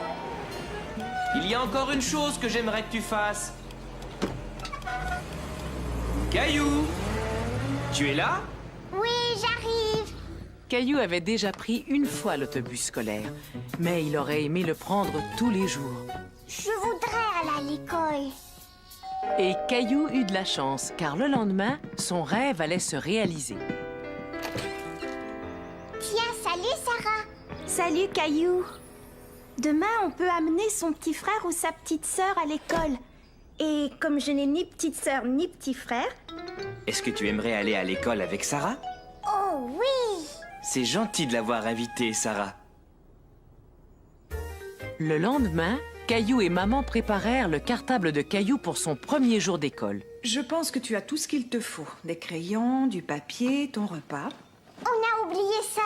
D: il y a encore une chose que j'aimerais que tu fasses. Caillou, tu es là?
B: Oui, j'arrive.
C: Caillou avait déjà pris une fois l'autobus scolaire, mais il aurait aimé le prendre tous les jours.
B: Je voudrais aller à l'école.
C: Et Caillou eut de la chance, car le lendemain, son rêve allait se réaliser.
B: Tiens, salut, Sarah.
E: Salut, Caillou. Demain, on peut amener son petit frère ou sa petite sœur à l'école. Et comme je n'ai ni petite sœur ni petit frère...
D: Est-ce que tu aimerais aller à l'école avec Sarah?
B: Oh oui!
D: C'est gentil de l'avoir invitée, Sarah.
C: Le lendemain, Caillou et maman préparèrent le cartable de Caillou pour son premier jour d'école.
A: Je pense que tu as tout ce qu'il te faut. Des crayons, du papier, ton repas.
B: On a oublié ça.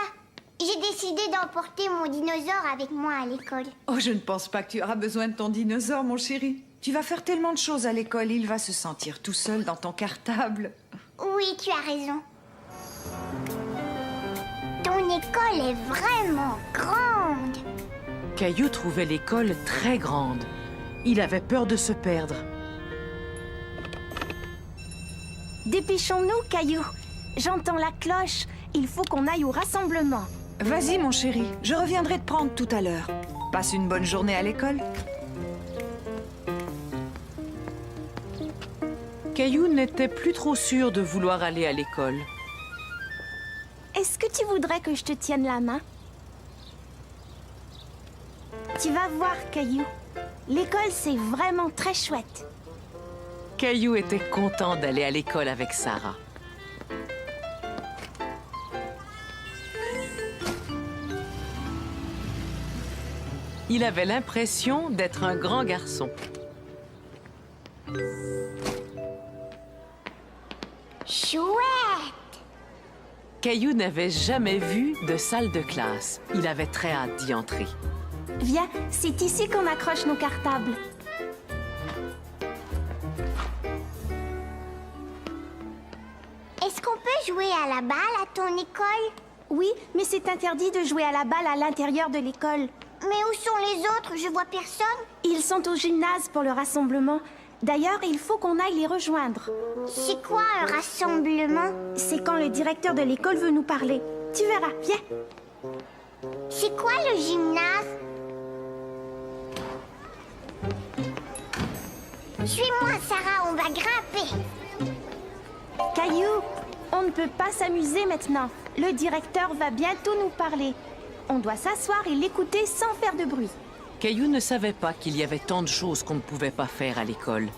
B: J'ai décidé d'emporter mon dinosaure avec moi à l'école.
A: Oh, je ne pense pas que tu auras besoin de ton dinosaure, mon chéri. Tu vas faire tellement de choses à l'école, il va se sentir tout seul dans ton cartable.
B: Oui, tu as raison. Ton école est vraiment grande.
C: Caillou trouvait l'école très grande. Il avait peur de se perdre.
E: Dépêchons-nous, Caillou. J'entends la cloche. Il faut qu'on aille au rassemblement.
A: Vas-y, mon chéri, je reviendrai te prendre tout à l'heure. Passe une bonne journée à l'école.
C: Caillou n'était plus trop sûr de vouloir aller à l'école.
E: Est-ce que tu voudrais que je te tienne la main? Tu vas voir, Caillou. L'école, c'est vraiment très chouette.
C: Caillou était content d'aller à l'école avec Sarah. Il avait l'impression d'être un grand garçon.
B: Chouette!
C: Caillou n'avait jamais vu de salle de classe. Il avait très hâte d'y entrer.
E: Viens, c'est ici qu'on accroche nos cartables.
B: Est-ce qu'on peut jouer à la balle à ton école?
E: Oui, mais c'est interdit de jouer à la balle à l'intérieur de l'école.
B: Mais où sont les autres? Je vois personne.
E: Ils sont au gymnase pour le rassemblement. D'ailleurs, il faut qu'on aille les rejoindre.
B: C'est quoi un rassemblement?
E: C'est quand le directeur de l'école veut nous parler. Tu verras, viens.
B: C'est quoi le gymnase? Suis-moi, Sarah, on va grimper.
E: Caillou, on ne peut pas s'amuser maintenant. Le directeur va bientôt nous parler. On doit s'asseoir et l'écouter sans faire de bruit.
C: Caillou ne savait pas qu'il y avait tant de choses qu'on ne pouvait pas faire à l'école.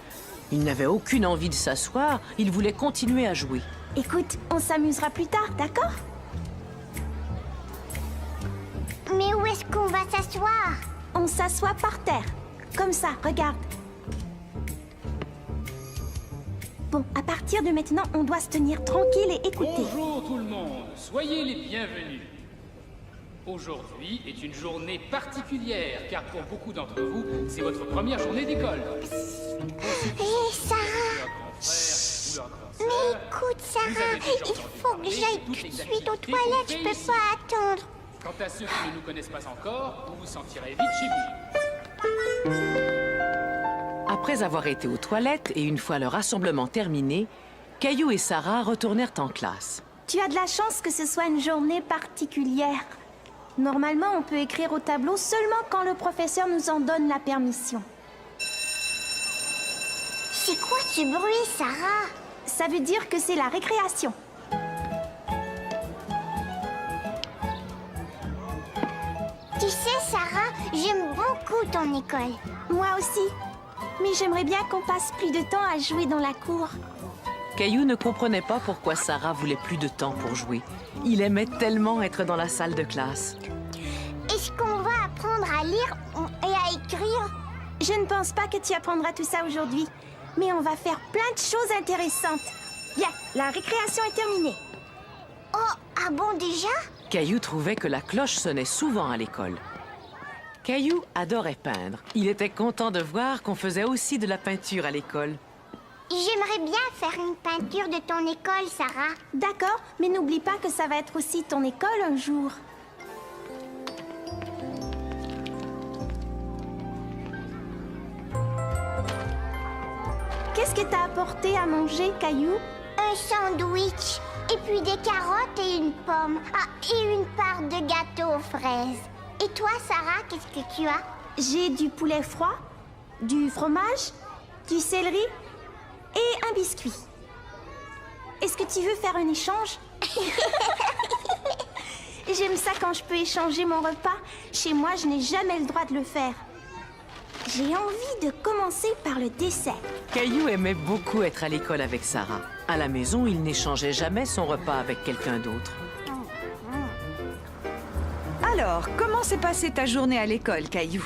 C: Il n'avait aucune envie de s'asseoir, il voulait continuer à jouer.
E: Écoute, on s'amusera plus tard, d'accord?
B: Mais où est-ce qu'on va s'asseoir?
E: On s'assoit par terre. Comme ça, regarde. Bon, à partir de maintenant, on doit se tenir tranquille et écouter.
F: Bonjour tout le monde, soyez les bienvenus. Aujourd'hui est une journée particulière, car pour beaucoup d'entre vous, c'est votre première journée d'école.
B: Hé, Sarah! Mais écoute, Sarah, il faut que j'aille tout de suite aux toilettes, je peux pas attendre.
F: Quant à ceux qui ne nous connaissent pas encore, vous vous sentirez vite chez vous.
C: Après avoir été aux toilettes et une fois le rassemblement terminé, Caillou et Sarah retournèrent en classe.
E: Tu as de la chance que ce soit une journée particulière. Normalement, on peut écrire au tableau seulement quand le professeur nous en donne la permission.
B: C'est quoi ce bruit, Sarah?
E: Ça veut dire que c'est la récréation.
B: ton école.
E: Moi aussi. Mais j'aimerais bien qu'on passe plus de temps à jouer dans la cour.
C: Caillou ne comprenait pas pourquoi Sarah voulait plus de temps pour jouer. Il aimait tellement être dans la salle de classe.
B: Est-ce qu'on va apprendre à lire et à écrire?
E: Je ne pense pas que tu apprendras tout ça aujourd'hui. Mais on va faire plein de choses intéressantes. Bien, la récréation est terminée.
B: Oh, ah bon déjà?
C: Caillou trouvait que la cloche sonnait souvent à l'école. Caillou adorait peindre. Il était content de voir qu'on faisait aussi de la peinture à l'école.
B: J'aimerais bien faire une peinture de ton école, Sarah.
E: D'accord, mais n'oublie pas que ça va être aussi ton école un jour. Qu'est-ce que t'as apporté à manger, Caillou?
B: Un sandwich, et puis des carottes et une pomme. Ah, et une part de gâteau aux fraises. Et toi, Sarah, qu'est-ce que tu as?
E: J'ai du poulet froid, du fromage, du céleri et un biscuit. Est-ce que tu veux faire un échange? J'aime ça quand je peux échanger mon repas. Chez moi, je n'ai jamais le droit de le faire. J'ai envie de commencer par le dessert.
C: Caillou aimait beaucoup être à l'école avec Sarah. À la maison, il n'échangeait jamais son repas avec quelqu'un d'autre.
A: Alors, comment s'est passée ta journée à l'école, Caillou?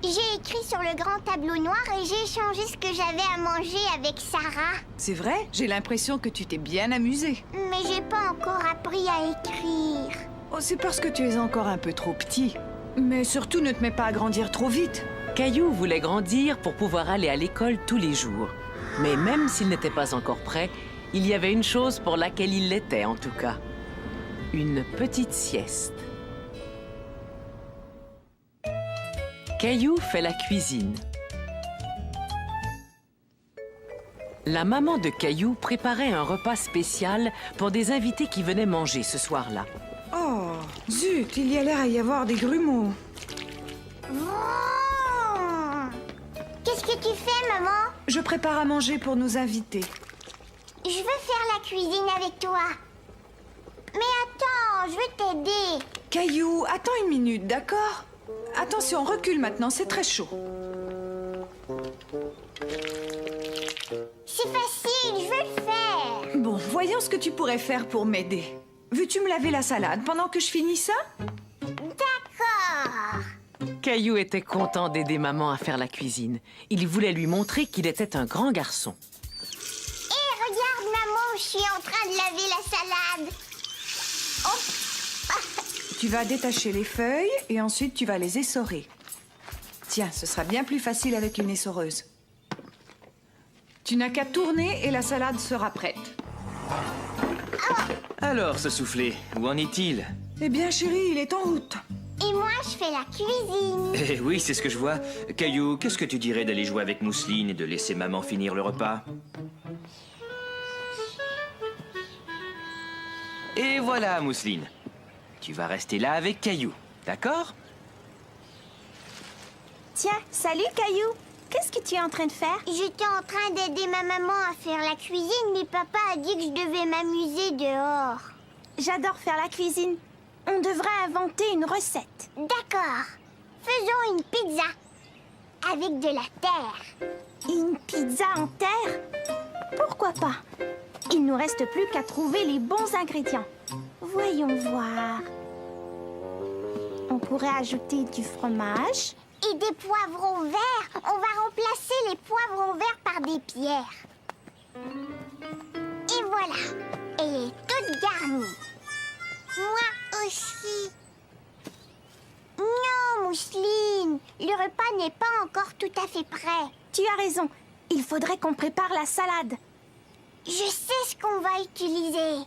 B: J'ai écrit sur le grand tableau noir et j'ai échangé ce que j'avais à manger avec Sarah.
A: C'est vrai? J'ai l'impression que tu t'es bien amusée.
B: Mais j'ai pas encore appris à écrire.
A: Oh, c'est parce que tu es encore un peu trop petit. Mais surtout, ne te mets pas à grandir trop vite.
C: Caillou voulait grandir pour pouvoir aller à l'école tous les jours. Mais même s'il n'était pas encore prêt, il y avait une chose pour laquelle il l'était en tout cas. Une petite sieste. Caillou fait la cuisine. La maman de Caillou préparait un repas spécial pour des invités qui venaient manger ce soir-là.
A: Oh, zut, il y a l'air à y avoir des grumeaux.
B: Qu'est-ce que tu fais, maman?
A: Je prépare à manger pour nos invités.
B: Je veux faire la cuisine avec toi. Mais attends, je veux t'aider.
A: Caillou, attends une minute, d'accord? Attention, recule maintenant, c'est très chaud.
B: C'est facile, je veux le faire.
A: Bon, voyons ce que tu pourrais faire pour m'aider. Veux-tu me laver la salade pendant que je finis ça?
B: D'accord.
C: Caillou était content d'aider maman à faire la cuisine. Il voulait lui montrer qu'il était un grand garçon.
B: Hé, regarde, maman, je suis en train de laver la salade.
A: Tu vas détacher les feuilles et ensuite tu vas les essorer. Tiens, ce sera bien plus facile avec une essoreuse. Tu n'as qu'à tourner et la salade sera prête.
D: Alors, ce soufflé, où en est-il?
A: Eh bien, chérie, il est en route.
B: Et moi, je fais la cuisine.
D: Eh oui, c'est ce que je vois. Caillou, qu'est-ce que tu dirais d'aller jouer avec Mousseline et de laisser maman finir le repas? Et voilà, Mousseline. Tu vas rester là avec Caillou, d'accord?
E: Tiens, salut Caillou. Qu'est-ce que tu es en train de faire?
B: J'étais en train d'aider ma maman à faire la cuisine, mais papa a dit que je devais m'amuser dehors.
E: J'adore faire la cuisine. On devrait inventer une recette.
B: D'accord. Faisons une pizza. Avec de la terre.
E: Une pizza en terre? Pourquoi pas? Il nous reste plus qu'à trouver les bons ingrédients. Voyons voir. On pourrait ajouter du fromage.
B: Et des poivrons verts. On va remplacer les poivrons verts par des pierres. Et voilà. Elle est toute garnie. Moi aussi. Non, Mousseline. Le repas n'est pas encore tout à fait prêt.
E: Tu as raison. Il faudrait qu'on prépare la salade.
B: Je sais ce qu'on va utiliser.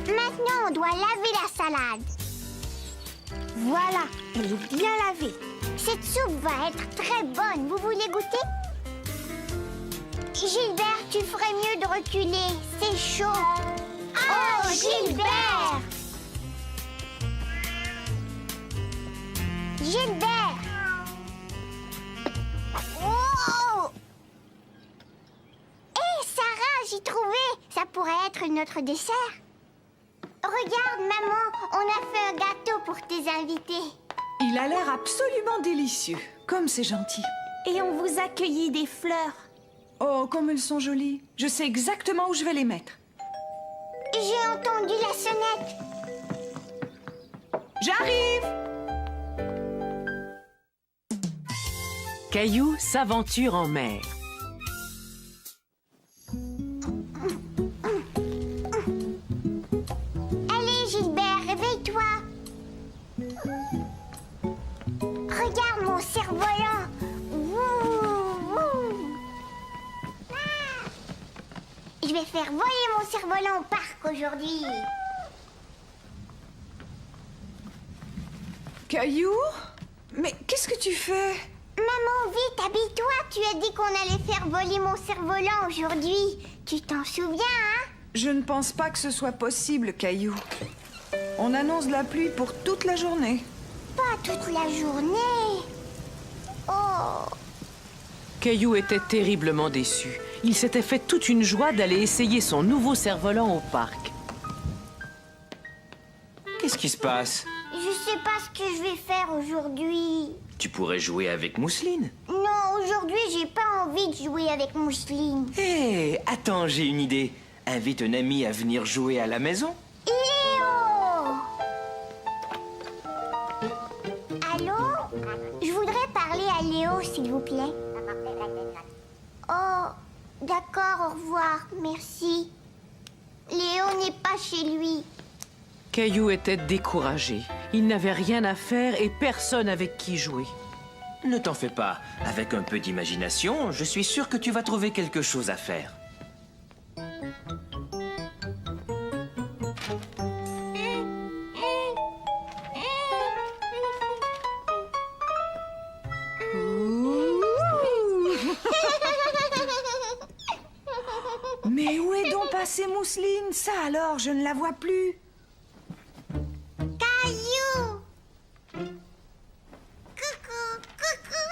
B: Maintenant, on doit laver la salade.
E: Voilà, elle est bien lavée.
B: Cette soupe va être très bonne. Vous voulez goûter? Gilbert, tu ferais mieux de reculer. C'est chaud. Oh, Gilbert! Gilbert! Oh! Hé, Sarah, j'ai trouvé. Ça pourrait être notre dessert. Regarde, maman, on a fait un gâteau pour tes invités.
A: Il a l'air absolument délicieux. Comme c'est gentil.
E: Et on vous a cueilli des fleurs.
A: Oh, comme elles sont jolies. Je sais exactement où je vais les mettre.
B: J'ai entendu la sonnette.
A: J'arrive!
C: Caillou s'aventure en mer.
B: Allez, Gilbert, réveille-toi. Regarde mon cerf-volant. Wouh, wouh. Ah. Je vais faire voler mon cerf-volant au parc aujourd'hui.
A: Caillou? Mais qu'est-ce que tu fais?
B: Maman, vite, habille-toi. Tu as dit qu'on allait faire voler mon cerf-volant aujourd'hui. Tu t'en souviens, hein?
A: Je ne pense pas que ce soit possible, Caillou. On annonce la pluie pour toute la journée.
B: Pas toute la journée. Oh.
C: Caillou était terriblement déçu. Il s'était fait toute une joie d'aller essayer son nouveau cerf-volant au parc.
D: Qu'est-ce qui se passe?
B: Je sais pas ce que je vais faire aujourd'hui.
D: Tu pourrais jouer avec Mousseline.
B: Non, aujourd'hui, j'ai pas envie de jouer avec Mousseline.
D: Hé, attends, j'ai une idée. Invite un ami à venir jouer à la maison.
B: Léo! Allô? Je voudrais parler à Léo, s'il vous plaît. Oh, d'accord, au revoir, merci. Léo n'est pas chez lui.
C: Caillou était découragé. Il n'avait rien à faire et personne avec qui jouer.
D: Ne t'en fais pas. Avec un peu d'imagination, je suis sûr que tu vas trouver quelque chose à faire.
A: Mais où est donc passée Mousseline? Ça alors, je ne la vois plus.
B: Caillou! Coucou, coucou!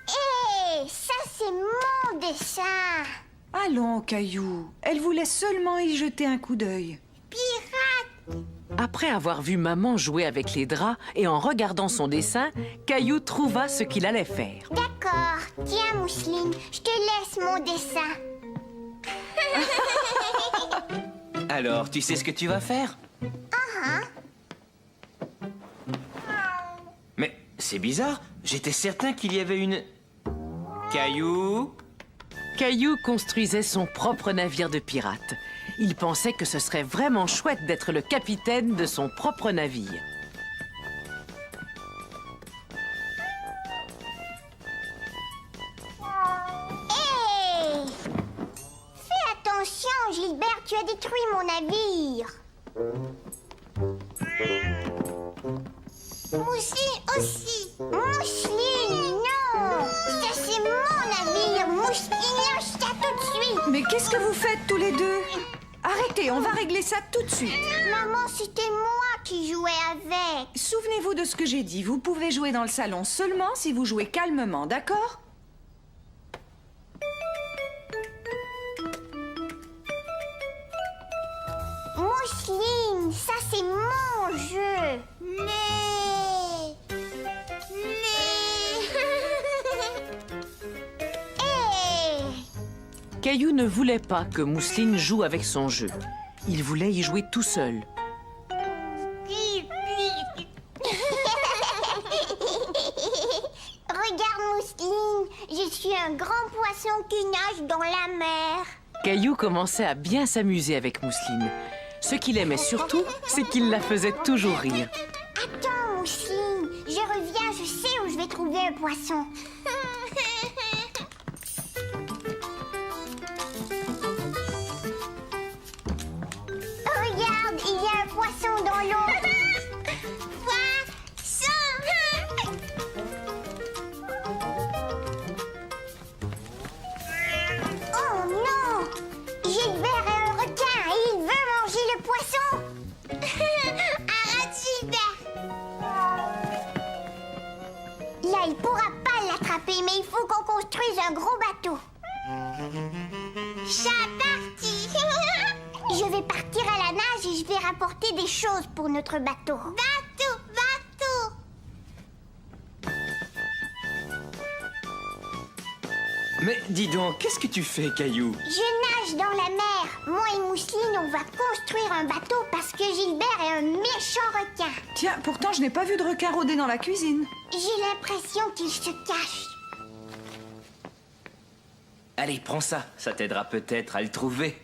B: Hé, ça c'est mon dessin!
A: Allons, Caillou. Elle voulait seulement y jeter un coup d'œil.
B: Pirate!
C: Après avoir vu maman jouer avec les draps et en regardant son dessin, Caillou trouva ce qu'il allait faire.
B: D'accord, tiens Mousseline, je te laisse mon dessin.
D: Alors, tu sais ce que tu vas faire? Mais c'est bizarre. J'étais certain qu'il y avait une... Caillou?
C: Caillou construisait son propre navire de pirate. Il pensait que ce serait vraiment chouette d'être le capitaine de son propre navire.
B: Hé! Fais attention, Gilbert, tu as détruit mon navire. Mousseline aussi. Mousseline, non! Ça, c'est mon navire. Mousseline, lâche ça tout de suite.
A: Mais qu'est-ce que vous faites tous les deux? Arrêtez, on va régler ça tout de suite.
B: Maman, c'était moi qui jouais avec.
A: Souvenez-vous de ce que j'ai dit. Vous pouvez jouer dans le salon seulement si vous jouez calmement, d'accord?
B: Mousseline, ça c'est mon jeu. Hey!
C: Caillou ne voulait pas que Mousseline joue avec son jeu. Il voulait y jouer tout seul.
B: Regarde Mousseline, je suis un grand poisson qui nage dans la mer.
C: Caillou commençait à bien s'amuser avec Mousseline. Ce qu'il aimait surtout, c'est qu'il la faisait toujours rire.
B: Attends Mousseline, je reviens, je sais où je vais trouver un poisson. Regarde, il y a un poisson dans l'eau. Poisson! Oh non! Gilbert est un requin et il veut manger le poisson. Arrête Gilbert! Là, il pourra pas l'attraper. rapporter des choses pour notre bateau. Bateau, bateau!
D: Mais dis donc, qu'est-ce que tu fais, Caillou?
B: Je nage dans la mer. Moi et Mousseline, on va construire un bateau parce que Gilbert est un méchant requin.
A: Tiens, pourtant, je n'ai pas vu de requin rôder dans la cuisine.
B: J'ai l'impression qu'il se cache.
D: Allez, prends ça. Ça t'aidera peut-être à le trouver.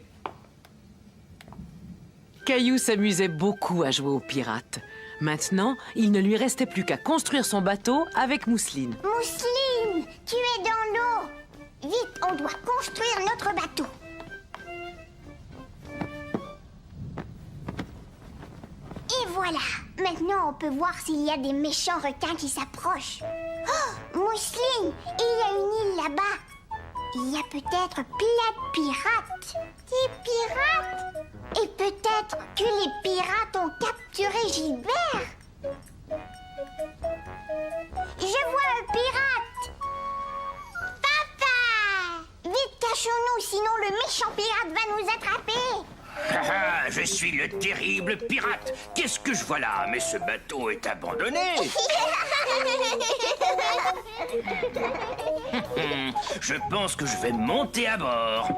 C: Caillou s'amusait beaucoup à jouer aux pirates. Maintenant, il ne lui restait plus qu'à construire son bateau avec Mousseline.
B: Mousseline, tu es dans l'eau. Vite, on doit construire notre bateau. Et voilà. Maintenant, on peut voir s'il y a des méchants requins qui s'approchent. Oh, Mousseline, il y a une île là-bas. Il y a peut-être plein de pirates. Des pirates? Et peut-être que les pirates ont capturé Gilbert. Je vois un pirate. Papa! Vite, cachons-nous, sinon le méchant pirate va nous attraper.
J: Ah, je suis le terrible pirate. Qu'est-ce que je vois là? Mais ce bateau est abandonné. Je pense que je vais monter à bord.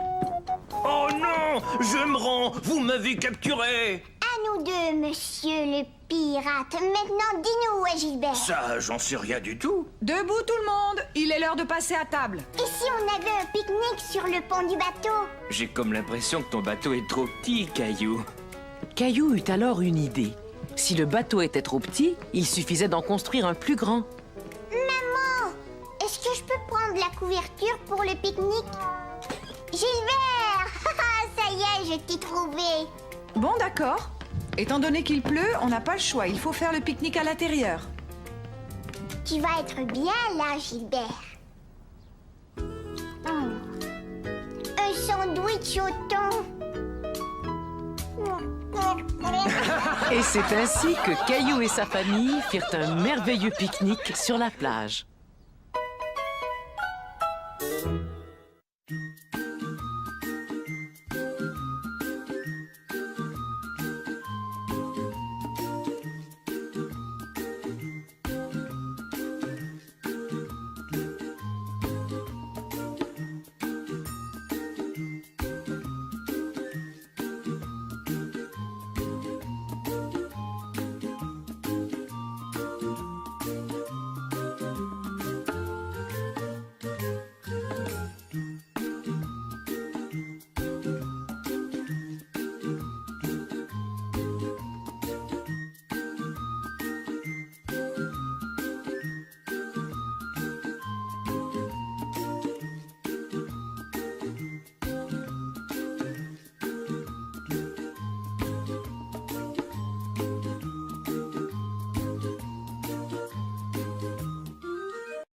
J: Oh non, je me rends. Vous m'avez capturé.
B: À nous deux, monsieur le pirate. Maintenant, dis-nous où est Gilbert.
J: Ça, j'en sais rien du tout.
A: Debout tout le monde, il est l'heure de passer à table.
B: Et si on avait un pique-nique sur le pont du bateau?
D: J'ai comme l'impression que ton bateau est trop petit, Caillou.
C: Caillou eut alors une idée. Si le bateau était trop petit, il suffisait d'en construire un plus grand.
B: Maman, est-ce que je peux prendre la couverture pour le pique-nique? Gilbert! Ça y est, je t'ai trouvé.
A: Bon, d'accord. Étant donné qu'il pleut, on n'a pas le choix. Il faut faire le pique-nique à l'intérieur.
B: Tu vas être bien là, Gilbert. Un sandwich au thon.
C: Et c'est ainsi que Caillou et sa famille firent un merveilleux pique-nique sur la plage.